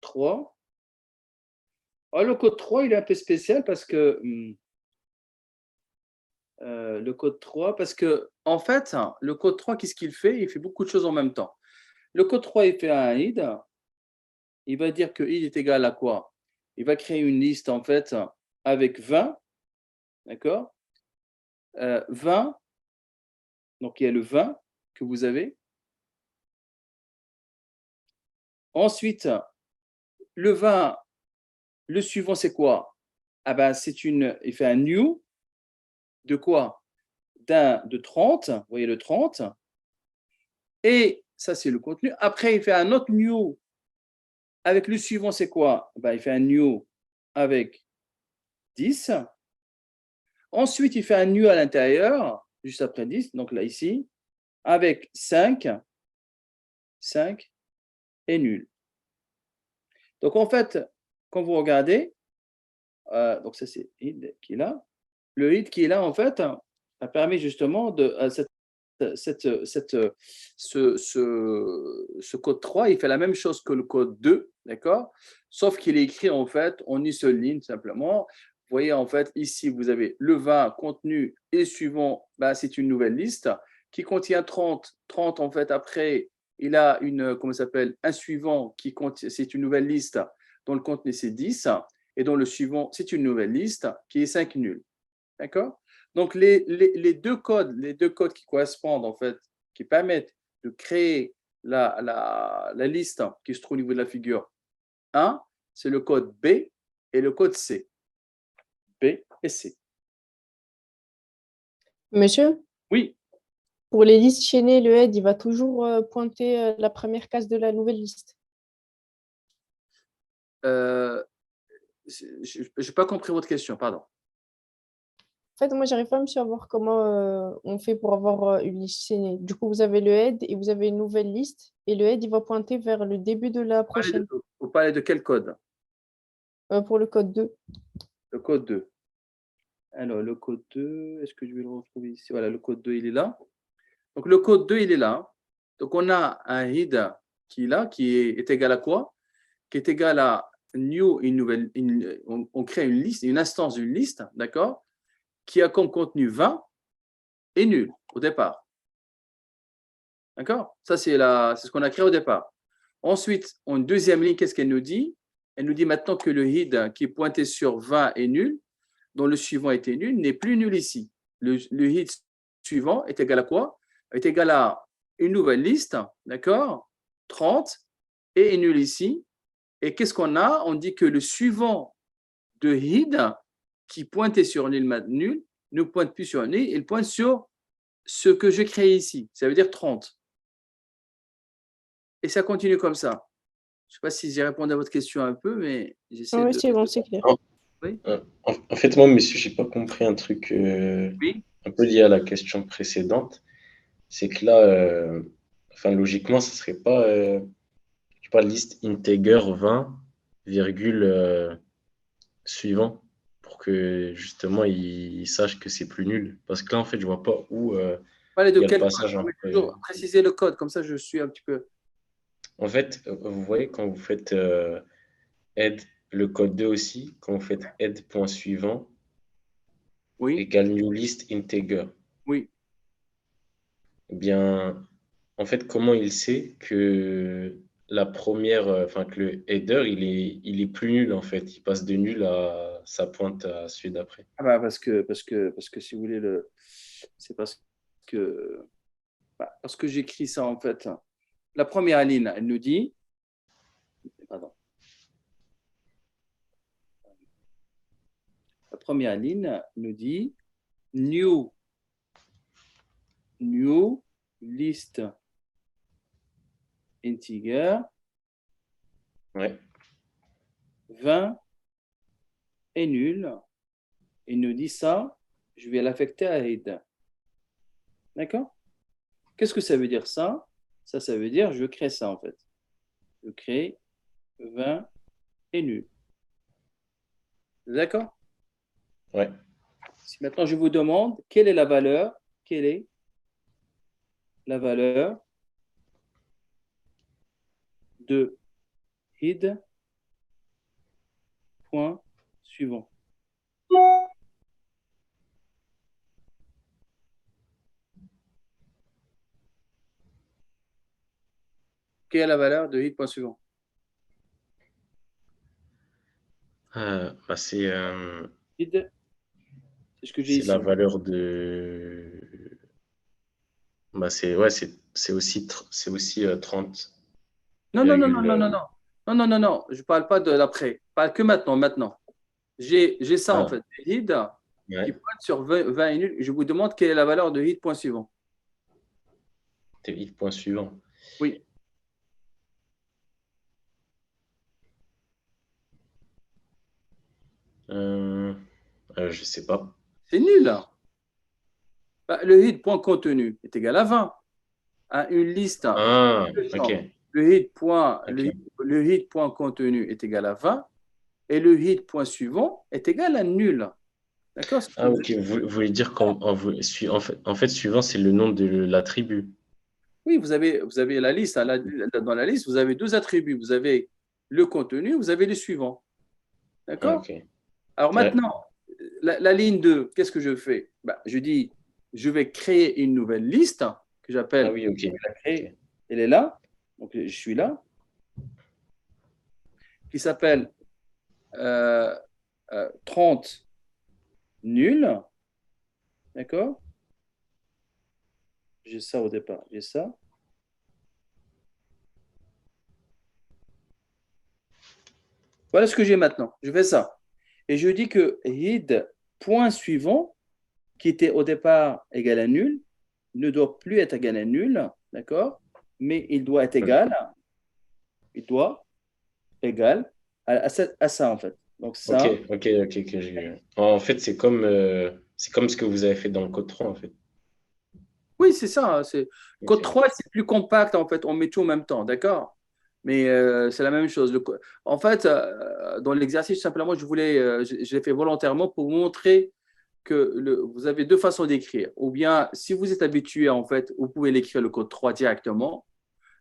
3. Alors, le code 3, il est un peu spécial parce que le code 3, parce que en fait, le code 3, qu'est-ce qu'il fait? Il fait beaucoup de choses en même temps. Le code 3, il fait un id. Il va dire que id est égal à quoi? Il va créer une liste en fait avec 20, d'accord? 20, donc il y a le 20 que vous avez. Ensuite, le 20, le suivant, c'est quoi? Ah ben, il fait un new de quoi? De 30, vous voyez le 30. Et ça, c'est le contenu. Après, il fait un autre new avec le suivant, c'est quoi? Ben, il fait un new avec 10. Ensuite, il fait un new à l'intérieur, juste après 10, donc là, ici, avec 5 et nul. Donc, en fait, quand vous regardez, donc ça, c'est id qui est là. Le id qui est là, en fait, ça permet justement de ce code 3, il fait la même chose que le code 2, d'accord? Sauf qu'il est écrit en fait en une seule ligne simplement. Vous voyez en fait ici, vous avez le 20 contenu et suivant, ben, c'est une nouvelle liste qui contient 30. 30 en fait après, il a une, comment ça s'appelle, un suivant qui contient, c'est une nouvelle liste dont le contenu c'est 10 et dont le suivant c'est une nouvelle liste qui est 5 nuls, d'accord? Donc, les deux codes qui correspondent, en fait, qui permettent de créer la liste qui se trouve au niveau de la figure 1, c'est le code B et le code C. B et C. Monsieur, Oui, pour les listes chaînées, le head, il va toujours pointer la première case de la nouvelle liste. je n'ai pas compris votre question, pardon. En fait, moi, j'arrive pas, monsieur, à voir comment on fait pour avoir une liste chaînée. Du coup, vous avez le head et vous avez une nouvelle liste. Et le head, il va pointer vers le début de la prochaine. Vous parlez de quel code? Pour le code 2. Le code 2. Alors, le code 2, est-ce que je vais le retrouver ici? Voilà, le code 2, il est là. Donc, le code 2, il est là. Donc, on a un head qui est là, qui est égal à quoi? Qui est égal à new, une nouvelle, on crée une liste, une instance d'une liste, d'accord? Qui a comme contenu 20 et nul au départ. D'accord? Ça, c'est ce qu'on a créé au départ. Ensuite, en deuxième ligne, qu'est-ce qu'elle nous dit? Elle nous dit maintenant que le head qui est pointé sur 20 est nul, dont le suivant était nul, n'est plus nul ici. Le head suivant est égal à quoi? Est égal à une nouvelle liste, d'accord? 30 et est nul ici. Et qu'est-ce qu'on a? On dit que le suivant de head qui pointait sur nul ne pointe plus sur nul, il pointe sur ce que j'ai créé ici. Ça veut dire 30. Et ça continue comme ça. Je ne sais pas si j'ai répondu à votre question un peu, mais j'essaie Oui, de… c'est bon, c'est clair. Oui, En fait, moi, monsieur, j'ai pas compris un truc. oui. un peu lié à la question précédente, c'est que là, enfin, logiquement, ce serait pas, je sais pas, liste integer 20, virgule suivant, pour que justement il sache que c'est plus nul. Parce que là, en fait, je vois pas où Parlez de il y a le quel code? passage Vous entre. pouvez toujours préciser le code, comme ça je suis un petit peu. En fait, vous voyez, quand vous faites add, le code 2 aussi, quand vous faites add point suivant, Oui, égale new list integer, oui. eh bien, en fait, comment il sait que la première, enfin, que le header, il est plus nul, en fait. Il passe de nul à sa pointe à celui d'après. Ah bah, parce que si vous voulez, c'est parce que j'écris ça en fait. La première ligne, elle nous dit, pardon, la première ligne nous dit new list integer Ouais, 20 est nul. Il nous dit ça, je vais l'affecter à head. D'accord? Qu'est-ce que ça veut dire ça? Ça veut dire je crée ça en fait. Je crée 20 est nul. D'accord? ouais. Si maintenant je vous demande quelle est la valeur de head point suivant. Quelle est la valeur de head point suivant? Bah, Head, c'est ce que j'ai c'est ici. la valeur de. Bah, c'est aussi 30, Non, non, non, non, non, non, non. Non, non, non, non. Je ne parle pas de l'après. Je parle que maintenant. J'ai ça en Ah, fait. Head qui ouais, pointe sur 20 et nul. Je vous demande quelle est la valeur de head point suivant. t'es vite point suivant. Oui. Euh, je sais pas. C'est nul là. Bah, le head point contenu est égal à 20. Hein, une liste, Ah, deux ok, champs. Le head point, ok. le head point contenu est égal à 20 et le head point suivant est égal à nul. D'accord? C'est ce que Ah, vous ok, vous voulez dire qu'en fait, suivant, c'est le nom de l'attribut. Oui, vous avez la liste. Hein, dans la liste, vous avez deux attributs. Vous avez le contenu, vous avez le suivant. Ah, D'accord? ok, Alors ouais. maintenant, la ligne 2, qu'est-ce que je fais? Bah, je dis, je vais créer une nouvelle liste que Ah j'appelle, oui, ok, je vais la créer, ok. elle est là, donc je suis là, qui s'appelle 30 nul. D'accord? J'ai ça au départ, j'ai ça. Voilà ce que j'ai maintenant. Je fais ça. Et je dis que head point suivant, qui était au départ égal à nul, ne doit plus être égal à nul, d'accord? Mais il doit égal à ça, en fait. Donc Ok, ça, ok, ok, ok. En fait, c'est comme ce que vous avez fait dans le code 3, en fait. oui, c'est ça. Code Ok, 3, c'est plus compact, en fait. On met tout en même temps, d'accord? Mais c'est la même chose. En fait, dans l'exercice, simplement, je l'ai fait volontairement pour vous montrer que vous avez deux façons d'écrire. Ou bien, si vous êtes habitué, en fait, vous pouvez l'écrire le code 3 directement.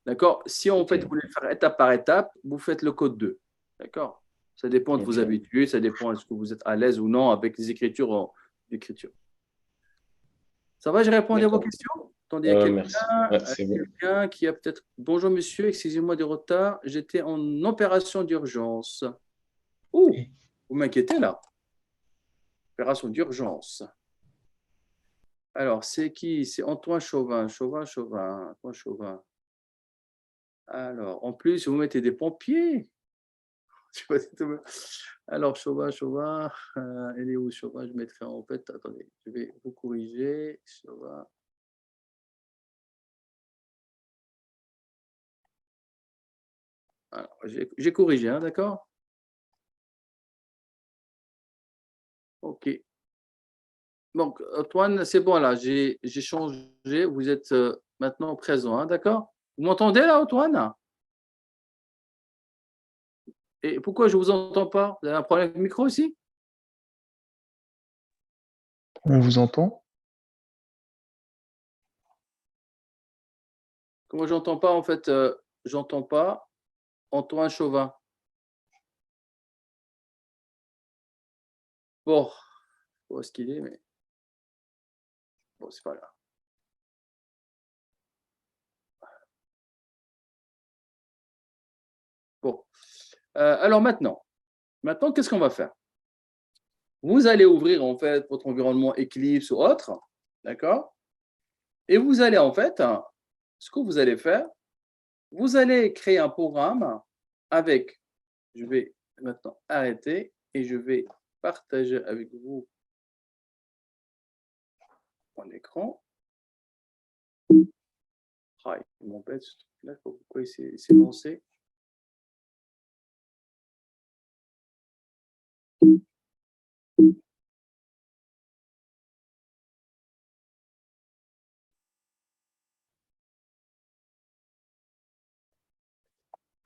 D'accord? Si en fait, vous ok, voulez le faire étape par étape, vous faites le code 2. D'accord? Ça dépend de vos ok. habitudes, ça dépend est-ce que vous êtes à l'aise ou non avec les d'écriture. Ça va, j'ai répondu à vos D'accord. questions? Attendez, il y a Merci. Ouais, c'est bon. quelqu'un qui a peut-être. Bonjour monsieur, excusez-moi du retard, j'étais en opération d'urgence. Ouh, vous m'inquiétez là. Opération d'urgence. Alors, c'est qui? C'est Antoine Chauvin. Antoine Chauvin. Alors, en plus, vous mettez des pompiers. Je sais pas si Alors, Chauvin, elle est où Chauvin? Je mettrai en fait, attendez, je vais vous corriger. Chauvin. Alors, j'ai corrigé, hein, d'accord? Ok. Donc, Antoine, c'est bon là, j'ai changé. Vous êtes maintenant présent, hein, d'accord? Vous m'entendez là, Antoine? Et pourquoi je ne vous entends pas? Vous avez un problème avec le micro aussi? On vous entend? Comment j'entends pas en fait? J'entends pas Antoine Chauvin. Bon, où est-ce qu'il est? Mais bon, c'est pas grave. Bon, alors maintenant, qu'est-ce qu'on va faire? Vous allez ouvrir en fait votre environnement Eclipse ou autre, d'accord? Et vous allez en fait, ce que vous allez faire, vous allez créer un programme avec, je vais maintenant arrêter et je vais partager avec vous mon écran. Ah, il m'embête ce truc-là, pourquoi il s'est lancé?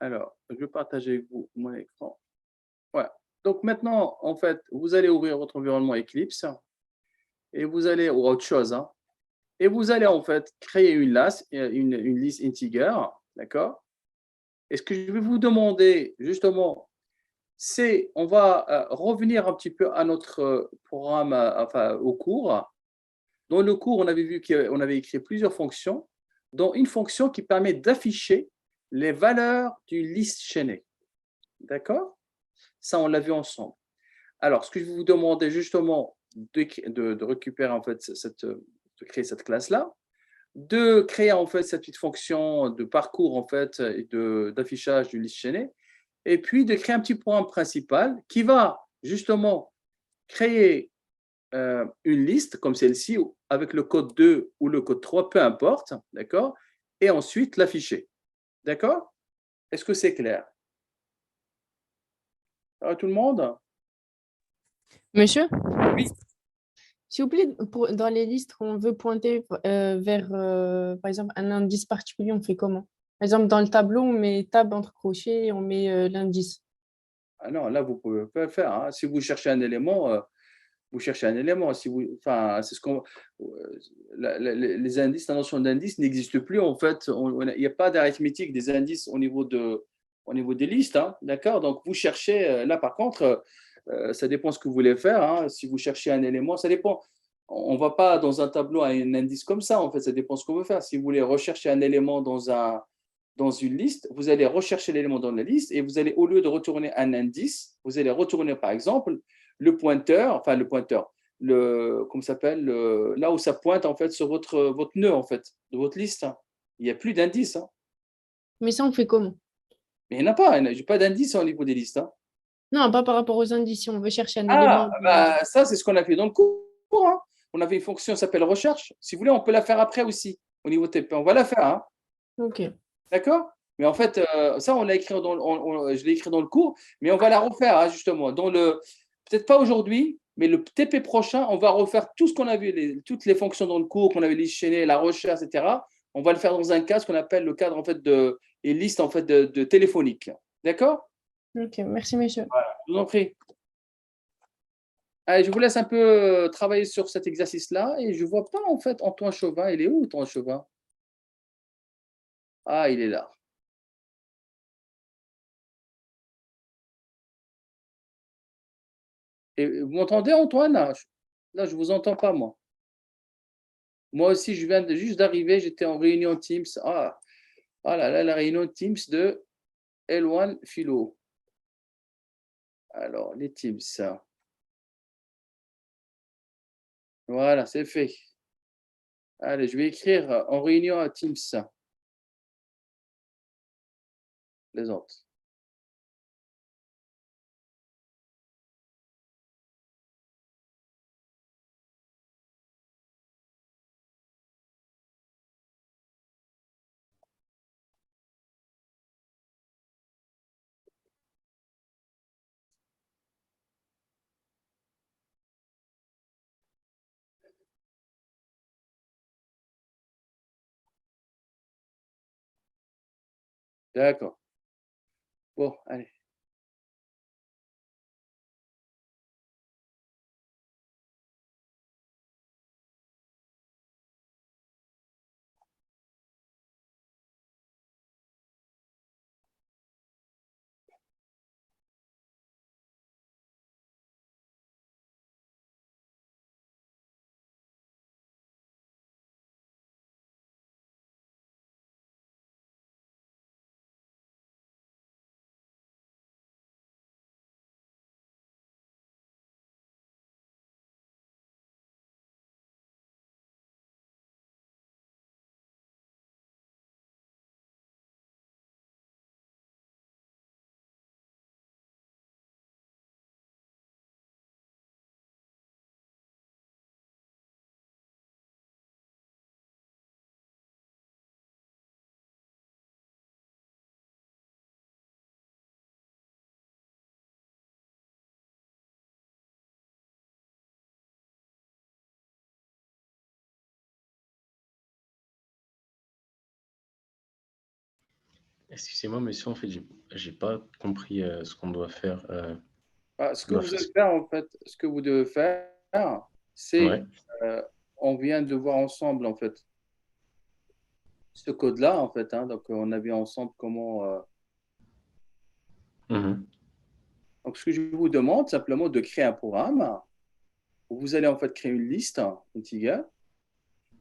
Alors, je vais partager avec vous mon écran. Voilà. Donc maintenant, en fait, vous allez ouvrir votre environnement Eclipse et vous allez, ou autre chose, hein, et vous allez en fait créer une liste integer, d'accord? Et ce que je vais vous demander justement, c'est, on va revenir un petit peu à notre programme, enfin au cours. Dans le cours, on avait vu qu'on avait écrit plusieurs fonctions, dont une fonction qui permet d'afficher les valeurs d'une liste chaînée. D'accord? Ça, on l'a vu ensemble. Alors, ce que je vais vous demander justement de récupérer en fait de créer cette classe-là, de créer en fait cette petite fonction de parcours en fait et d'affichage d'une liste chaînée, et puis de créer un petit programme principal qui va justement créer une liste comme celle-ci avec le code 2 ou le code 3, peu importe, d'accord, et ensuite l'afficher. D'accord? Est-ce que c'est clair? Ça va tout le monde? Monsieur? Oui. S'il vous plaît, dans les listes, on veut pointer vers, par exemple, un indice particulier, on fait comment? Par exemple, dans le tableau, on met tab entre crochets et on met l'indice. Ah non, là, vous ne pouvez pas le faire, hein. Si vous cherchez un élément, vous cherchez un élément. Si vous, enfin, c'est ce qu'on, les indices, la notion d'indice n'existe plus en fait. Il n'y a pas d'arithmétique des indices au niveau des listes, hein, d'accord? Donc vous cherchez. Là, par contre, ça dépend ce que vous voulez faire, hein. Si vous cherchez un élément, ça dépend. On ne va pas dans un tableau à un indice comme ça. En fait, ça dépend ce qu'on veut faire. Si vous voulez rechercher un élément dans une liste, vous allez rechercher l'élément dans la liste et vous allez, au lieu de retourner un indice, vous allez retourner, par exemple, le pointeur, enfin le pointeur, comment ça s'appelle, là où ça pointe en fait sur votre nœud en fait, de votre liste, hein. Il n'y a plus d'indice, hein. Mais ça, on fait comment? Mais il n'y en a pas, je n'ai pas d'indice au niveau des listes, hein. Non, pas par rapport aux indices. Si on veut chercher un Ah, élément. bah, ça c'est ce qu'on a fait dans le cours, hein. On avait une fonction qui s'appelle recherche. Si vous voulez, on peut la faire après aussi, au niveau TP. On va la faire, hein. Ok. D'accord? Mais en fait, ça, on l'a écrit je l'ai écrit dans le cours, mais on va la refaire, hein, justement. Peut-être pas aujourd'hui, mais le TP prochain, on va refaire tout ce qu'on a vu, toutes les fonctions dans le cours, qu'on avait chaînées, la recherche, etc. On va le faire dans un cadre, ce qu'on appelle le cadre en fait et liste en fait de téléphonique. D'accord? Ok, merci, monsieur. Je vous en prie. Allez, je vous laisse un peu travailler sur cet exercice-là et je ne vois pas en fait Antoine Chauvin. Il est où, Antoine Chauvin? Ah, il est là. Et vous m'entendez, Antoine? Là, je ne vous entends pas, moi. Moi aussi, je viens juste d'arriver, j'étais en réunion Teams. Ah là là, la réunion Teams de L1 Philo. Alors, les Teams. Voilà, c'est fait. Allez, je vais écrire en réunion à Teams. Plaisante. D'accord. Bon, allez. Excusez-moi, monsieur, en fait, j'ai pas compris ce qu'on doit faire. Ah, ce On que doit vous faire devez faire, en fait, ce que vous devez faire, c'est, Ouais. on vient de voir ensemble, en fait, ce code-là, en fait, hein, donc on a vu ensemble comment. Mhm. Donc, ce que je vous demande, simplement, de créer un programme où vous allez, en fait, créer une liste integer.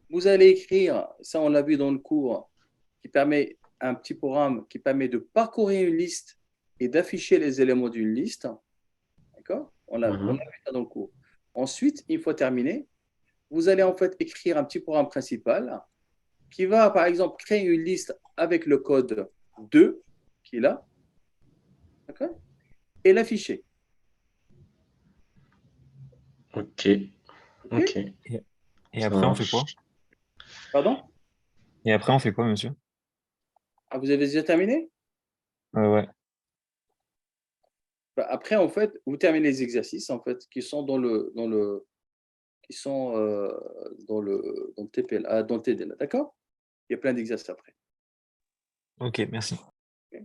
Vous allez écrire, ça, on l'a vu dans le cours, qui permet un petit programme qui permet de parcourir une liste et d'afficher les éléments d'une liste. D'accord? On a Mhm. vu ça dans le cours. Ensuite, une fois terminé, vous allez en fait écrire un petit programme principal qui va, par exemple, créer une liste avec le code 2 qui est là, d'accord? Et l'afficher. Ok. OK? Ok. Et Ça après, on fait quoi? marche. Pardon? Et après, on fait quoi, monsieur? Ah, vous avez déjà terminé? Ouais. Bah, après, en fait, vous terminez les exercices en fait qui sont qui sont dans le TPL, dans le TDL, d'accord? Il y a plein d'exercices après. Ok, merci. OK?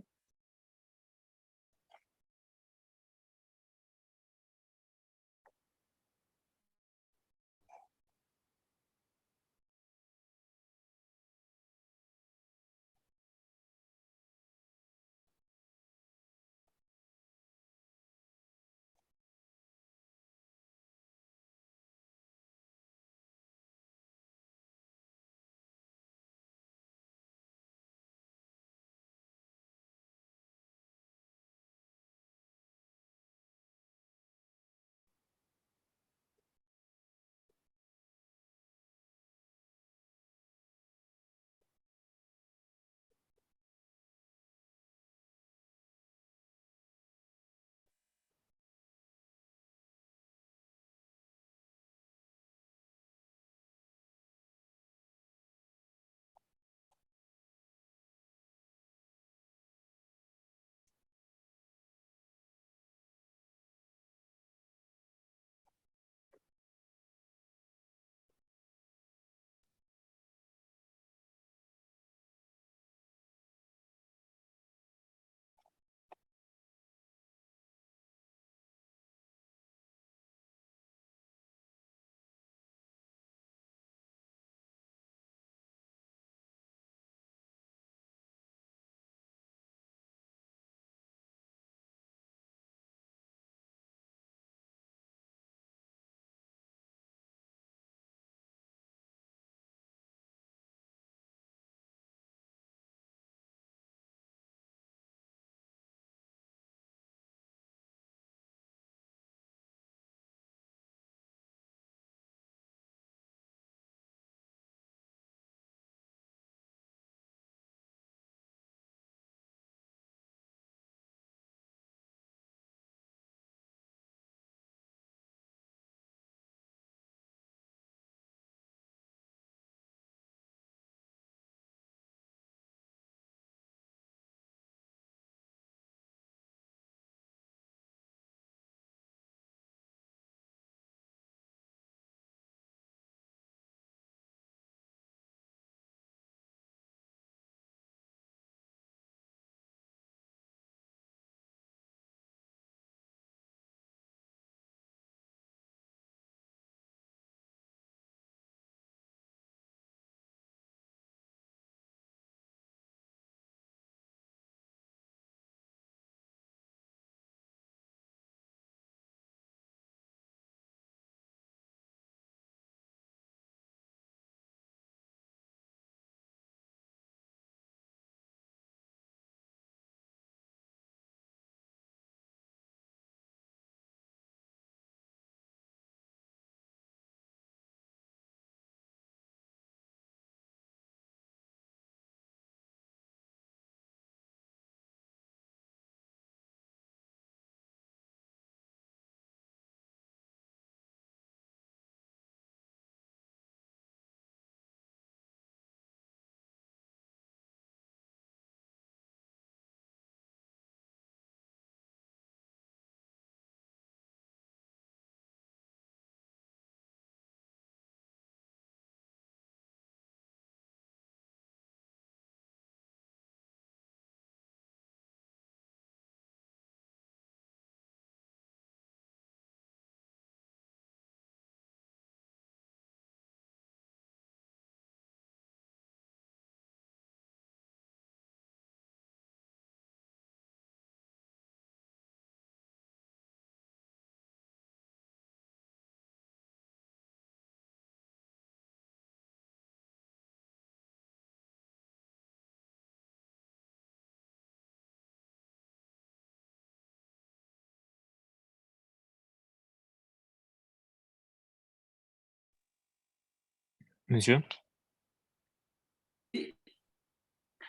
Monsieur?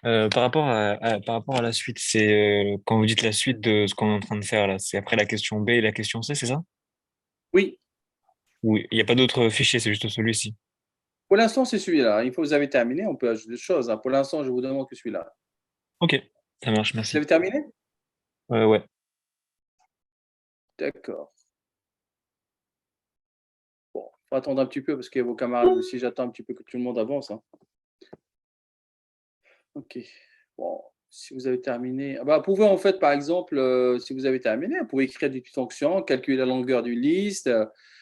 Par rapport à la suite, c'est quand vous dites la suite de ce qu'on est en train de faire là, c'est après la question B et la question C, c'est ça? Oui, Oui, il n'y a pas d'autre fichier, c'est juste celui-ci. pour l'instant, c'est celui-là. Une fois que vous avez terminé, on peut ajouter des choses, hein. Pour l'instant, je vous demande que celui-là. Ok, ça marche, Vous merci. avez terminé? Ouais. D'accord. Bon, il faut attendre un petit peu parce qu'il y a vos camarades aussi. J'attends un petit peu que tout le monde avance, hein. Ok. Bon, si vous avez terminé, ah bah, vous pouvez en fait, par exemple, si vous avez terminé, vous pouvez écrire des petites fonctions, calculer la longueur d'une liste,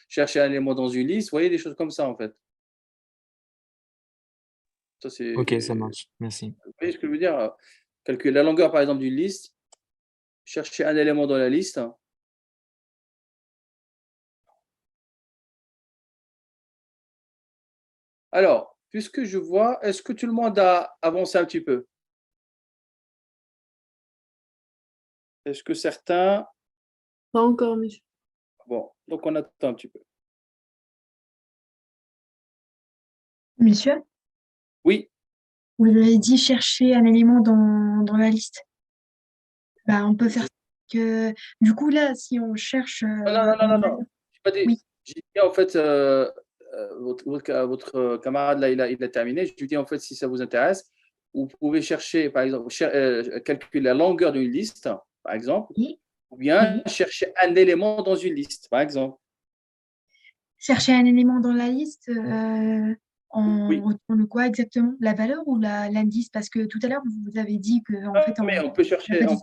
chercher un élément dans une liste, vous voyez, des choses comme ça en fait. Ça, Ok, ça c'est, marche, merci. vous voyez ce que je veux dire? Calculer la longueur, par exemple, d'une liste, chercher un élément dans la liste. Alors, puisque je vois, est-ce que tout le monde a avancé un petit peu? Est-ce que certains... Pas encore, monsieur. Bon, donc on attend un petit peu. Monsieur, Oui, vous avez dit chercher un élément dans la liste. Bah, on peut faire que, du coup, là, si on cherche une valeur, j'ai pas dit. oui, J'ai dit en fait, votre camarade là, il a terminé. Je lui dis en fait, si ça vous intéresse, vous pouvez chercher, par exemple, calculer la longueur d'une liste, par exemple, oui, ou bien oui. chercher un élément dans une liste, par exemple. Chercher un élément dans la liste, on Oui. retourne quoi exactement? La valeur ou l'indice? Parce que tout à l'heure, vous avez dit que en fait, Mais on n'a pas d'utilise.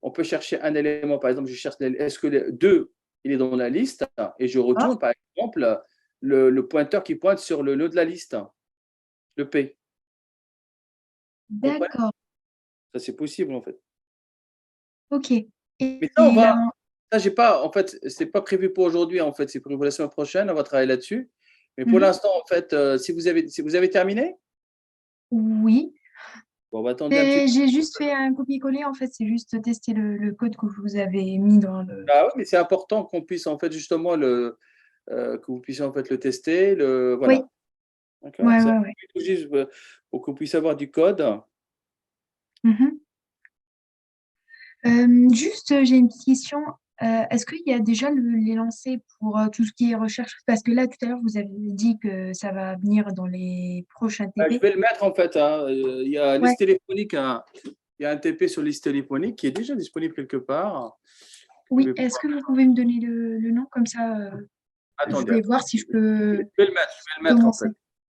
on peut chercher un élément. Par exemple, je cherche, est-ce que les deux, il est dans la liste, et je Ah, retourne, par exemple, le pointeur qui pointe sur le nœud de la liste, le P. Vous comprenez? d'accord, Ça, c'est possible, en fait. ok. Mais ça, Et là, j'ai pas, en fait, c'est pas prévu pour aujourd'hui, en fait, c'est prévu pour la semaine prochaine, on va travailler là-dessus. Mais pour mhm, l'instant, en fait, si vous avez terminé, oui. bon, on va attendre un petit Et peu. j'ai juste fait un copier-coller, en fait, c'est juste tester le code que vous avez mis dans le. Ah oui, mais c'est important qu'on puisse, en fait, justement, que vous puissiez, en fait, le tester, Oui, voilà. D'accord? ouais, C'est ouais, ouais. juste pour qu'on puisse avoir du code. Mhm. Juste, j'ai une petite question. Est-ce qu'il y a déjà les lancers pour tout ce qui est recherche? Parce que là, tout à l'heure, vous avez dit que ça va venir dans les prochains Je TP. vais le mettre, en fait, hein. Il y a Ouais, liste téléphonique, hein. Il y a un TP sur liste téléphonique qui est déjà disponible quelque part. Vous oui. pouvez Est-ce pouvoir... que vous pouvez me donner le nom? Comme ça, je Attendez, vais voir si je peux je vais le mettre, en commencer. fait.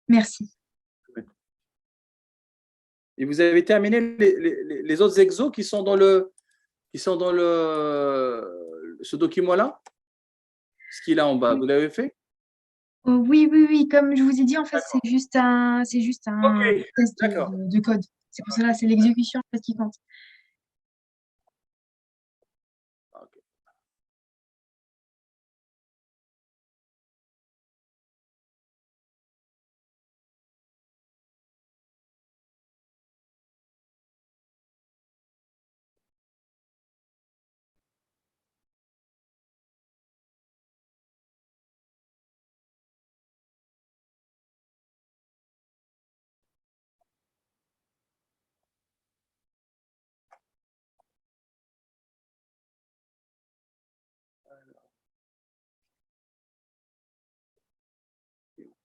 Merci. Et vous avez terminé les autres exos qui sont dans ce document-là? Ce qu'il a en bas, vous l'avez fait? Oui, oui, oui. Comme je vous ai dit, en fait, D'accord. c'est juste Ok, un test d'accord. de code. C'est pour cela, c'est l'exécution en fait, qui compte. Ok.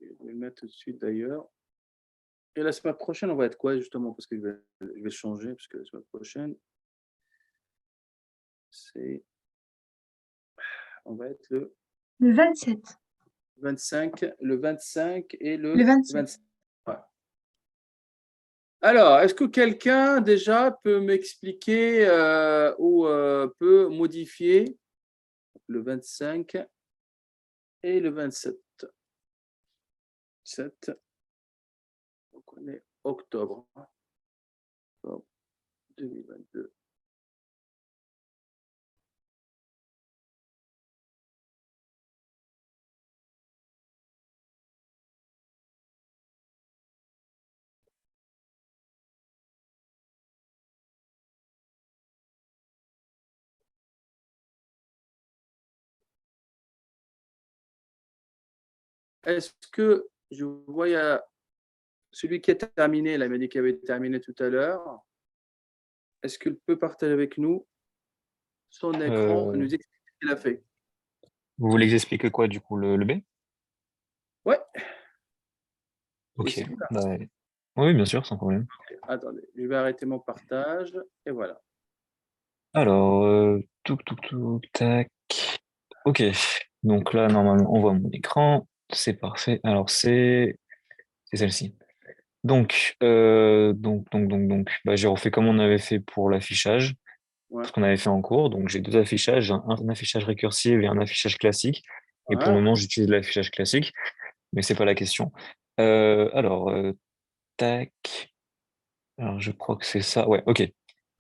Je vais le mettre tout de suite d'ailleurs. Et la semaine prochaine, on va être quoi justement? Parce que je vais changer, parce que la semaine prochaine, c'est, on va être Le 27. le 25 et Le le 27. 27. Ouais. Alors, est-ce que quelqu'un déjà peut m'expliquer ou peut modifier le 25 et le 27? 7, donc on est octobre 2022. Est-ce que je vois, il y a celui qui a terminé, là, il m'a dit qu'il avait terminé tout à l'heure. Est-ce qu'il peut partager avec nous son écran et nous expliquer ce qu'il a fait? Vous voulez que j'explique quoi, du coup, le B? Ouais. Ok. Ici, là. Bah, oui, bien sûr, sans problème. Attendez, je vais arrêter mon partage et voilà. Alors, tac. Ok. Donc là, normalement, on voit mon écran. C'est parfait. Alors, c'est celle-ci. Donc, bah, j'ai refait comme on avait fait pour l'affichage, Ouais. ce qu'on avait fait en cours. Donc, j'ai deux affichages, un affichage récursif et un affichage classique. Et pour Ouais. le moment, j'utilise l'affichage classique, mais c'est pas la question. Tac. Alors, je crois que c'est ça. Ouais, ok.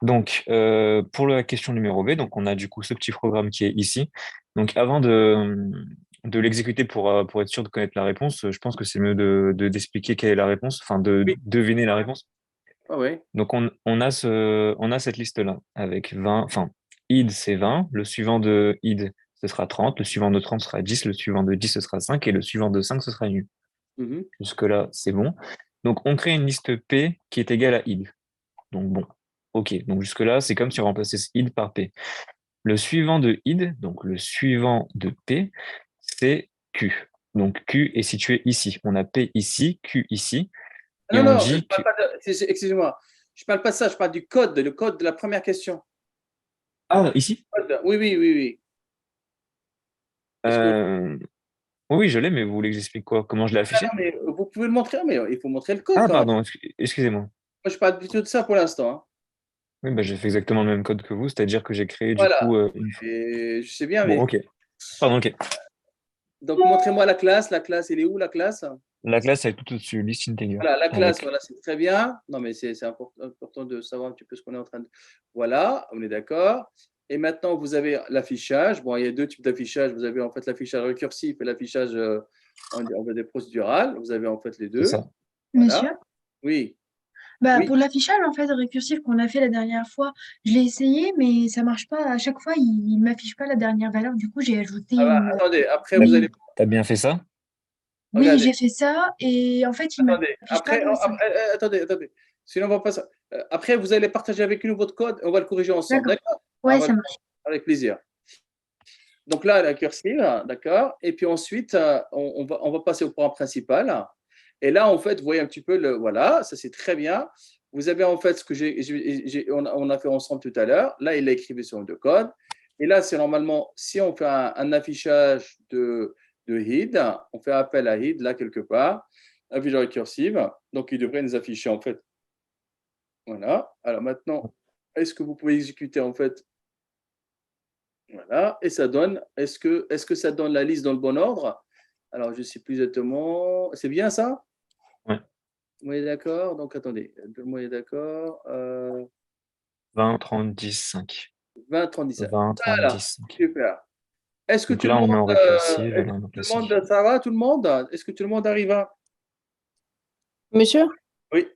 Donc, pour la question numéro B, donc on a du coup ce petit programme qui est ici. Donc, avant de l'exécuter pour être sûr de connaître la réponse, je pense que c'est mieux d'expliquer quelle est la réponse, enfin de Oui. deviner la réponse. Ah ouais. Donc, on a cette liste-là avec 20, enfin, id c'est 20, le suivant de id ce sera 30, le suivant de 30 sera 10, le suivant de 10 ce sera 5 et le suivant de 5 ce sera nul. Mhm. Jusque-là, c'est bon. Donc, on crée une liste P qui est égale à id. Donc, bon. OK. Donc, jusque-là, c'est comme si on remplaçait ce id par P. Le suivant de id, donc le suivant de P, c'est Q. Donc, Q est situé ici. On a P ici, Q ici. Et Non, on non, je dit parle que... pas de, excusez-moi, je parle pas de ça, je parle du code, le code de la première question. Ah, ici? Oui, oui, oui, oui. Est-ce que... Euh, Oui, je l'ai, mais vous voulez que j'explique quoi? Comment je l'ai Ah affiché? non, mais vous pouvez le montrer, mais il faut montrer le code Ah, quand même. pardon, excusez-moi. Moi, je parle plutôt de ça pour l'instant, hein. Oui, bah, j'ai fait exactement le même code que vous, c'est-à-dire que j'ai créé du Voilà. coup Et je sais bien, Bon, mais ok. Pardon, ok. donc montrez-moi la classe. La classe, elle est où la classe? La classe, elle est tout au-dessus, list integer. Voilà, la classe, Avec... voilà, c'est très bien. Non, mais c'est important de savoir un petit peu ce qu'on est en train de. Voilà, on est d'accord. Et maintenant, vous avez l'affichage. Bon, il y a deux types d'affichage. Vous avez en fait l'affichage récursif et l'affichage on va dire procédural. Vous avez en fait les C'est deux. ça. Voilà. Monsieur? Oui. Bah, Oui. pour l'affichage en fait récursif qu'on a fait la dernière fois, je l'ai essayé, mais ça marche pas. À chaque fois, il m'affiche pas la dernière valeur. Du coup, j'ai ajouté Ah bah, une. attendez, après, vous Oui, allez. T'as bien fait ça? oui, Regardez, j'ai fait ça et en fait, il attendez. m'affiche pas Après, le 5. attendez. Sinon, on va pas. Après, vous allez partager avec nous votre code. On va le corriger ensemble. D'accord. D'accord? Ouais, ça marche. Avec plaisir. Donc là, la cursive, d'accord. Et puis ensuite, on va passer au programme principal. Et là, en fait, vous voyez un petit peu voilà, ça c'est très bien. Vous avez en fait ce que on a fait ensemble tout à l'heure. Là, il a écrit sur le code. Et là, c'est normalement, si on fait un affichage de HID, on fait appel à HID là quelque part, affichage récursive. Donc, il devrait nous afficher en fait. Voilà. Alors maintenant, est-ce que vous pouvez exécuter en fait? Voilà, et ça donne, est-ce que ça donne la liste dans le bon ordre? Alors, je ne sais plus exactement. C'est bien ça? Ouais. Oui, d'accord. Donc, attendez, tout le monde est d'accord. 20, 30, 10, 5. 20, 30, 17. 20, 30, Voilà, 10, 5. super. Est-ce que Donc tout le là, on monde, met en récursif et là, on met en classique. ça va, tout le monde? Est-ce que tout le monde arrive à... Monsieur, Oui.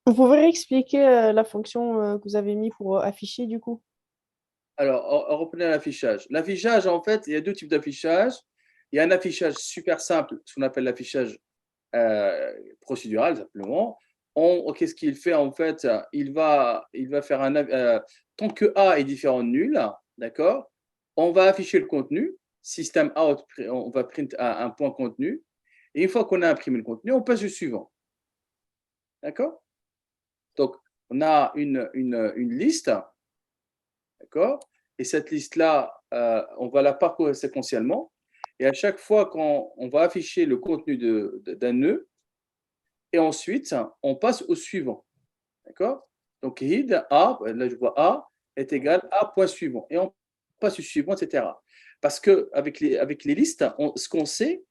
vous pouvez réexpliquer la fonction que vous avez mis pour afficher du coup? Alors, on reprend l'affichage. L'affichage, en fait, il y a deux types d'affichage. Il y a un affichage super simple, ce qu'on appelle l'affichage procédural, simplement. Qu'est-ce qu'il fait en fait? Il va faire tant que A est différent de nul, d'accord? On va afficher le contenu, système out, on va print un point contenu. Et une fois qu'on a imprimé le contenu, on passe au suivant. D'accord? Donc, on a une liste, d'accord? Et cette liste-là, on va la parcourir séquentiellement. Et à chaque fois qu'on va afficher le contenu d'un nœud, et ensuite, on passe au suivant. D'accord? Donc, id A, là je vois A, est égal à point suivant. Et on passe au suivant, etc. Parce qu'avec les listes, ce qu'on sait,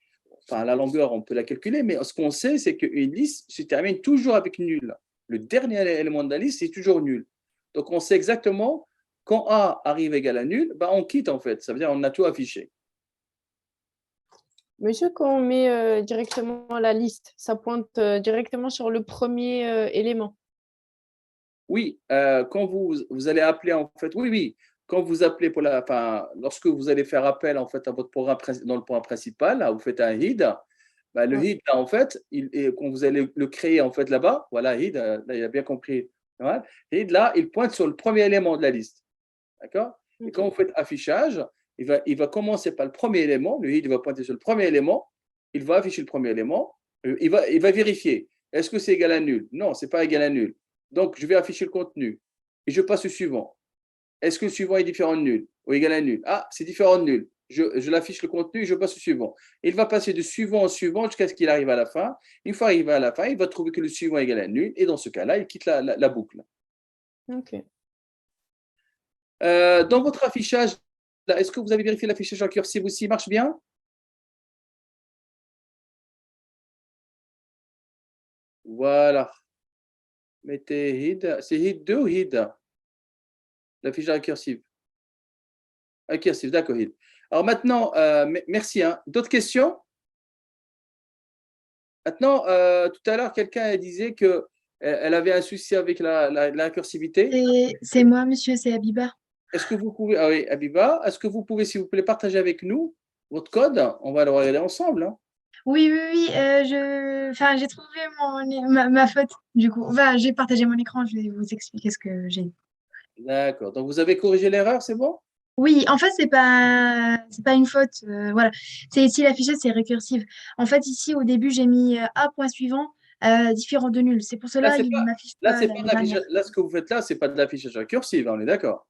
enfin la longueur, on peut la calculer, mais ce qu'on sait, c'est qu'une liste se termine toujours avec nul. Le dernier élément de la liste, c'est toujours nul. Donc, on sait exactement quand A arrive égal à nul, ben, on quitte en fait. Ça veut dire qu'on a tout affiché. Monsieur, quand on met directement la liste, ça pointe directement sur le premier élément. Oui, quand vous allez appeler en fait, oui, quand vous appelez lorsque vous allez faire appel en fait à votre programme dans le programme principal, là, vous faites un HID, Bah, le Ouais. hid, là, en fait, et quand vous allez le créer en fait là-bas, voilà, hid, là, il a bien compris. Ouais. Hid, là, il pointe sur le premier élément de la liste. D'accord? Et quand vous faites affichage, il va commencer par le premier élément. Le hid va pointer sur le premier élément. Il va afficher le premier élément. Il va vérifier. Est-ce que c'est égal à nul? Non, ce n'est pas égal à nul. Donc, je vais afficher le contenu. Et je passe au suivant. Est-ce que le suivant est différent de nul ou égal à nul? Ah, c'est différent de nul. Je l'affiche le contenu et je passe au suivant. Il va passer de suivant en suivant jusqu'à ce qu'il arrive à la fin. Une fois arrivé à la fin, il va trouver que le suivant est égal à nul. Et dans ce cas-là, il quitte la boucle. Ok. Dans votre affichage, là, est-ce que vous avez vérifié l'affichage en cursive aussi? Il marche bien? Voilà. Mettez hid. C'est hid 2 ou hid? L'affichage en cursive. En cursive, d'accord, hid. Alors maintenant, merci. Hein. D'autres questions? Maintenant, tout à l'heure, quelqu'un disait qu'elle elle avait un souci avec la cursivité. C'est moi, monsieur, c'est Abiba. Est-ce que vous pouvez, ah oui, Abiba, est-ce que vous pouvez, s'il vous plaît, partager avec nous votre code? On va le regarder ensemble. Hein. Oui, oui, oui, enfin, j'ai trouvé ma faute, du coup. Enfin, j'ai partagé mon écran, je vais vous expliquer ce que j'ai. D'accord. Donc, vous avez corrigé l'erreur, c'est bon? Oui, en fait, c'est pas une faute. Voilà. C'est ici l'affichage, c'est récursif. En fait, ici, au début, j'ai mis A point suivant, différent de nul. C'est pour Là, cela c'est il pas, m'affiche là, pas c'est pas la dernière. là, ce que vous faites là, c'est pas de l'affichage récursif, hein, on est d'accord.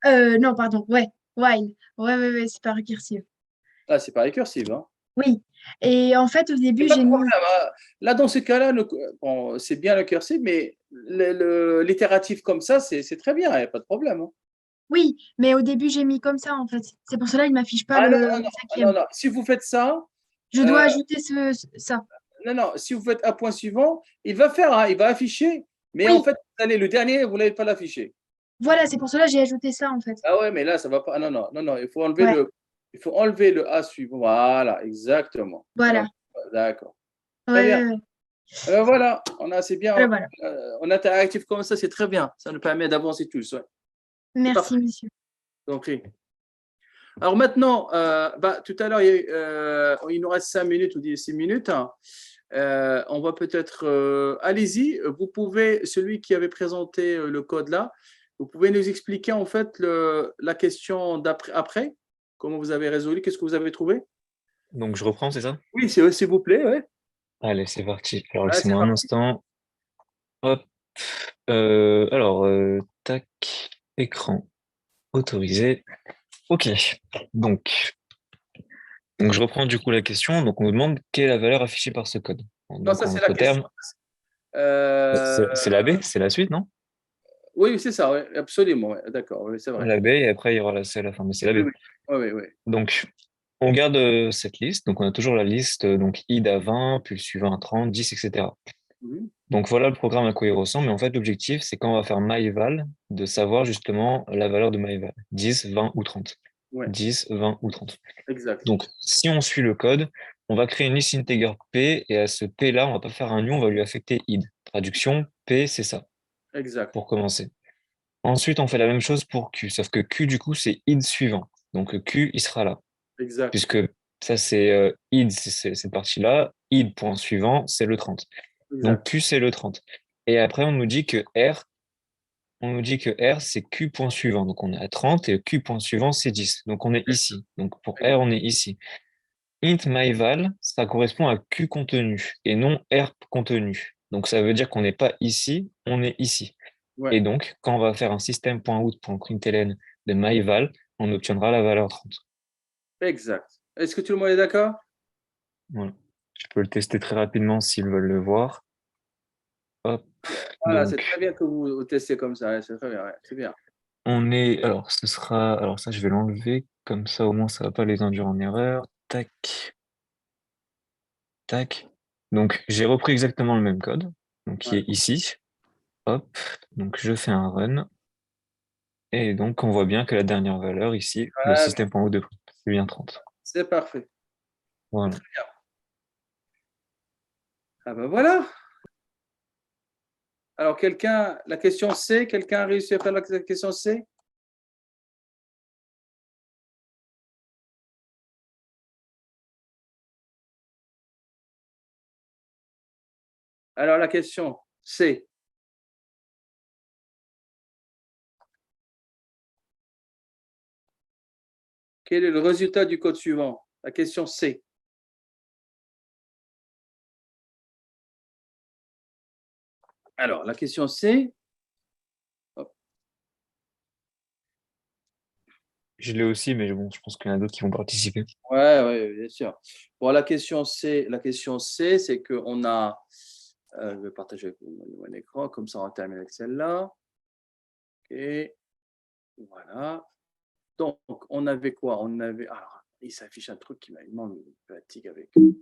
Non, pardon. Ouais, while. Ouais, ouais, ouais, c'est pas récursif. Là, c'est pas récursif. Hein. Oui. Et en fait, au Y a début, pas de j'ai mis. problème. Hein. Là, dans ce cas-là, bon, c'est bien le cursif, mais l'itératif comme ça, c'est très bien, il n'y a pas de problème. Hein. Oui, mais au début, j'ai mis comme ça, en fait. C'est pour cela il m'affiche pas Ah non, le non, non, non, cinquième. non. Si vous faites ça, Je euh, dois ajouter ça. non, non, si vous faites un point suivant, il va faire, hein, il va afficher, mais en Oui, fait, vous allez, le dernier, vous n'allez pas l'afficher. voilà, c'est pour cela que j'ai ajouté ça, en fait. Ah ouais, mais là, ça va pas. Ah non, non, non, non, Ouais, il faut enlever le A suivant. Voilà, exactement. voilà. D'accord. Ouais, Très bien. ouais, ouais. Voilà, c'est bien. Voilà, voilà. On est interactif comme ça, c'est très bien. Ça nous permet d'avancer tous. Ouais. C'est parfait. Merci, monsieur. Donc, alors maintenant, tout à l'heure, il nous reste 5 minutes ou 6 minutes. Hein. On va peut-être. Allez-y, vous pouvez, celui qui avait présenté le code là, vous pouvez nous expliquer en fait la question après, comment vous avez résolu, qu'est-ce que vous avez trouvé? Donc, je reprends, c'est ça? Oui, s'il vous plaît, ouais. Allez, c'est parti. Alors, Ah, c'est laissez-moi un parti. instant. Hop. Tac, écran autorisé. OK. Donc, je reprends du coup la question. Donc, on nous demande quelle est la valeur affichée par ce code. Non, Donc, ça en c'est la d'autres question. termes, c'est la B, c'est la suite, non? Oui, c'est ça, ouais, absolument, ouais, d'accord, oui, c'est vrai. La B, et après, il y aura la C à la fin, mais c'est la Oui, B. oui, oui, oui, oui. Donc, on garde cette liste. Donc, on a toujours la liste, donc id à 20, puis le suivant à 30, 10, etc. Mhm. Donc, voilà le programme à quoi il ressemble. Mais en fait, l'objectif, c'est quand on va faire myval, de savoir justement la valeur de myval. 10, 20 ou 30. Ouais, 10, 20 ou 30. exact. Donc, si on suit le code, on va créer une liste integer P, et à ce P-là, on va pas faire un new, on va lui affecter id. Traduction, P, c'est ça, Exact. pour commencer. Ensuite, on fait la même chose pour Q, sauf que Q, du coup, c'est id suivant. Donc, Q, il sera là. Exact. Puisque ça, c'est id, c'est cette partie-là. Id, point suivant, c'est le 30. Donc, Exact. Q, c'est le 30. Et après, on nous dit que R, c'est Q, point suivant. Donc, on est à 30 et Q, point suivant, c'est 10. Donc, on est ici. Donc, pour R, on est ici. Int myval, ça correspond à Q contenu et non R contenu. Donc, ça veut dire qu'on n'est pas ici, on est ici. Ouais, Et donc, quand on va faire un system.out.println de myval, on obtiendra la valeur 30. exact. Est-ce que tout le monde est d'accord? Voilà. Je peux le tester très rapidement s'ils veulent le voir. Hop. Voilà, c'est Donc, très bien que vous testez comme ça, ouais, c'est très bien, ouais, c'est bien. alors, alors ça, je vais l'enlever. Comme ça, au moins, ça va pas les induire en erreur. Tac. Tac. Donc, j'ai repris exactement le même code. Donc, qui Ouais. est ici. Hop. Donc, je fais un run. Et donc, on voit bien que la dernière valeur ici, le Voilà, système.out de print, c'est bien 30. c'est parfait. Voilà. Ah ben voilà. Alors, la question C, quelqu'un a réussi à faire la question C? Alors, la question, c'est quel est le résultat du code suivant? La question C. Alors, la question C. Je l'ai aussi, mais bon, je pense qu'il y en a d'autres qui vont participer. Ouais, bien sûr. Bon, la question C, c'est qu'on a. Je vais partager avec vous mon écran, comme ça on termine avec celle-là. OK. Voilà. Donc, on avait quoi? On avait. Alors, il s'affiche un truc qui m'a me fatigue avec. Il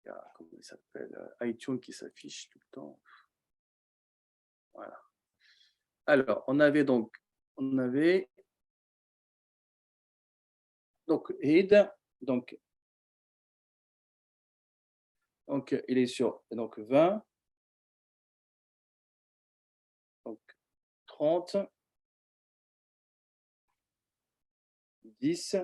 y a, comment il s'appelle? iTunes qui s'affiche tout le temps. Voilà. Alors, on avait donc id, donc il est sur 20, donc 30, 10,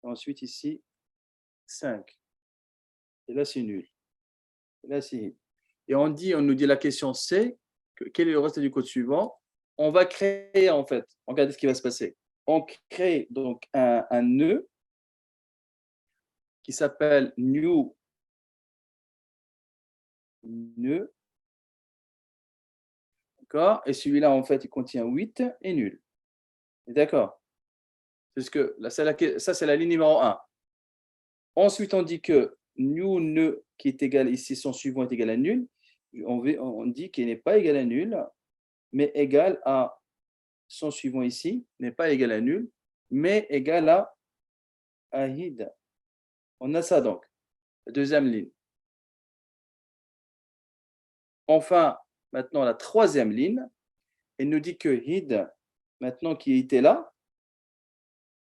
ensuite ici 5. Et là, c'est nul. Et là, c'est. Et on nous dit la question C, quel est le reste du code suivant? On va créer, en fait, regardez ce qui va se passer. On crée donc un nœud qui s'appelle new nœud. D'accord? Et celui-là, en fait, il contient 8 et nul. D'accord? Parce que là, ça, c'est la ligne numéro 1. Ensuite, on dit que new nœud qui est égal ici, son suivant est égal à nul. On dit qu'il n'est pas égal à nul, mais égal à son suivant ici, n'est pas égal à nul, mais égal à id. On a ça donc, la deuxième ligne. Enfin, maintenant, la troisième ligne, elle nous dit que id, maintenant qui était là,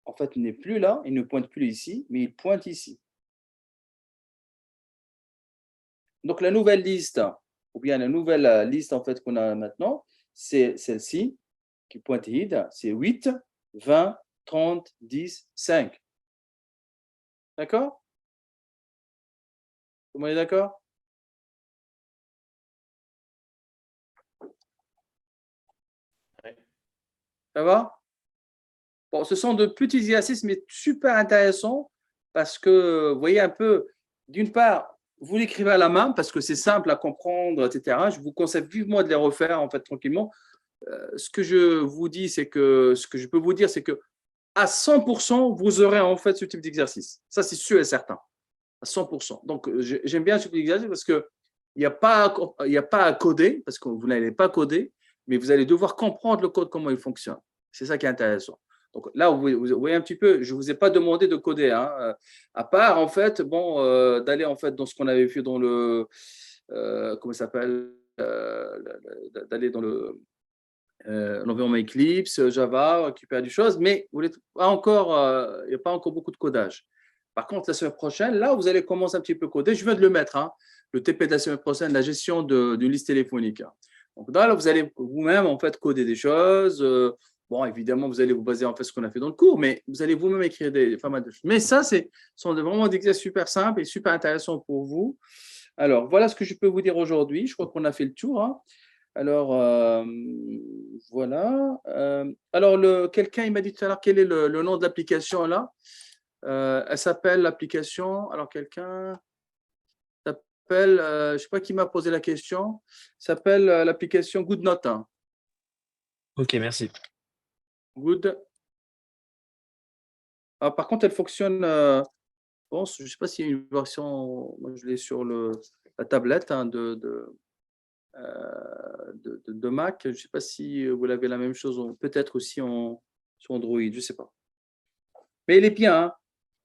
en fait, il n'est plus là, il ne pointe plus ici, mais il pointe ici. Donc, la nouvelle liste, ou bien la nouvelle liste en fait qu'on a maintenant, c'est celle-ci, qui pointe id, c'est 8, 20, 30, 10, 5. D'accord? Tout le monde est d'accord? Ça va? Bon, ce sont de petits exercices, mais super intéressants parce que, vous voyez un peu, d'une part, vous l'écrivez à la main parce que c'est simple à comprendre, etc. Je vous conseille vivement de les refaire, en fait, tranquillement. Ce que je vous dis, c'est que, ce que je peux vous dire, c'est que à 100%, vous aurez en fait ce type d'exercice. Ça, c'est sûr et certain. À 100%. Donc, j'aime bien ce type d'exercice parce qu'il n'y a pas à coder, parce que vous n'allez pas coder, mais vous allez devoir comprendre le code, comment il fonctionne. C'est ça qui est intéressant. Donc là, vous voyez un petit peu, je ne vous ai pas demandé de coder, hein, à part en fait, bon, d'aller en fait dans ce qu'on avait fait dans le, comment ça s'appelle, d'aller dans l'environnement Eclipse, Java, récupérer des choses, mais vous pas encore, il n'y a pas encore beaucoup de codage. Par contre, la semaine prochaine, là, vous allez commencer un petit peu à coder. Je viens de le mettre, hein, le TP de la semaine prochaine, la gestion d'une liste téléphonique. Donc là, vous allez vous-même en fait coder des choses. Bon, évidemment, vous allez vous baser en fait sur ce qu'on a fait dans le cours, mais vous allez vous-même écrire pas mal de choses. Mais ça, sont vraiment des exercices super simples et super intéressants pour vous. Alors, voilà ce que je peux vous dire aujourd'hui. Je crois qu'on a fait le tour, hein. Alors, voilà. Alors, quelqu'un, il m'a dit tout à l'heure quel est le nom de l'application là. Elle s'appelle l'application. Alors, quelqu'un s'appelle, je ne sais pas qui m'a posé la question, s'appelle l'application GoodNote, hein. Ok, merci. Good. Ah, par contre, elle fonctionne. Bon, je ne sais pas s'il y a une version. Moi, je l'ai sur la tablette, hein, de Mac. Je ne sais pas si vous l'avez la même chose, peut-être aussi sur Android, je ne sais pas. Mais il est bien, hein,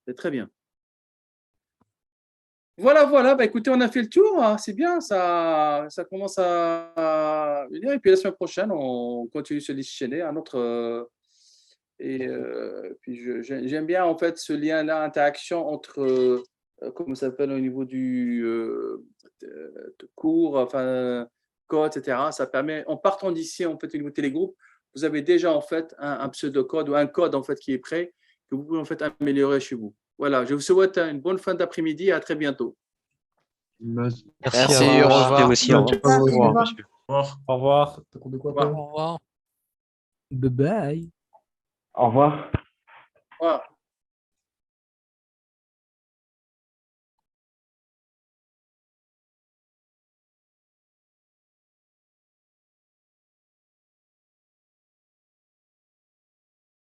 c'est très bien. Voilà, bah, écoutez, on a fait le tour, hein, c'est bien, ça commence à venir. Et puis la semaine prochaine, on continue ce déchaîner un autre. Puis j'aime bien en fait ce lien-là, interaction entre, comment ça s'appelle au niveau du cours, enfin code, etc. Ça permet, en partant d'ici, en fait, au niveau télégroupe, vous avez déjà en fait un pseudocode ou un code en fait qui est prêt que vous pouvez en fait améliorer chez vous. Voilà, je vous souhaite une bonne fin d'après-midi et à très bientôt. Merci, au au revoir. revoir. Aussi, au revoir. Au revoir. Monsieur. Au revoir. Au revoir. T'as cours de quoi, Au revoir. toi Au revoir. Bye bye. Au revoir. Au revoir.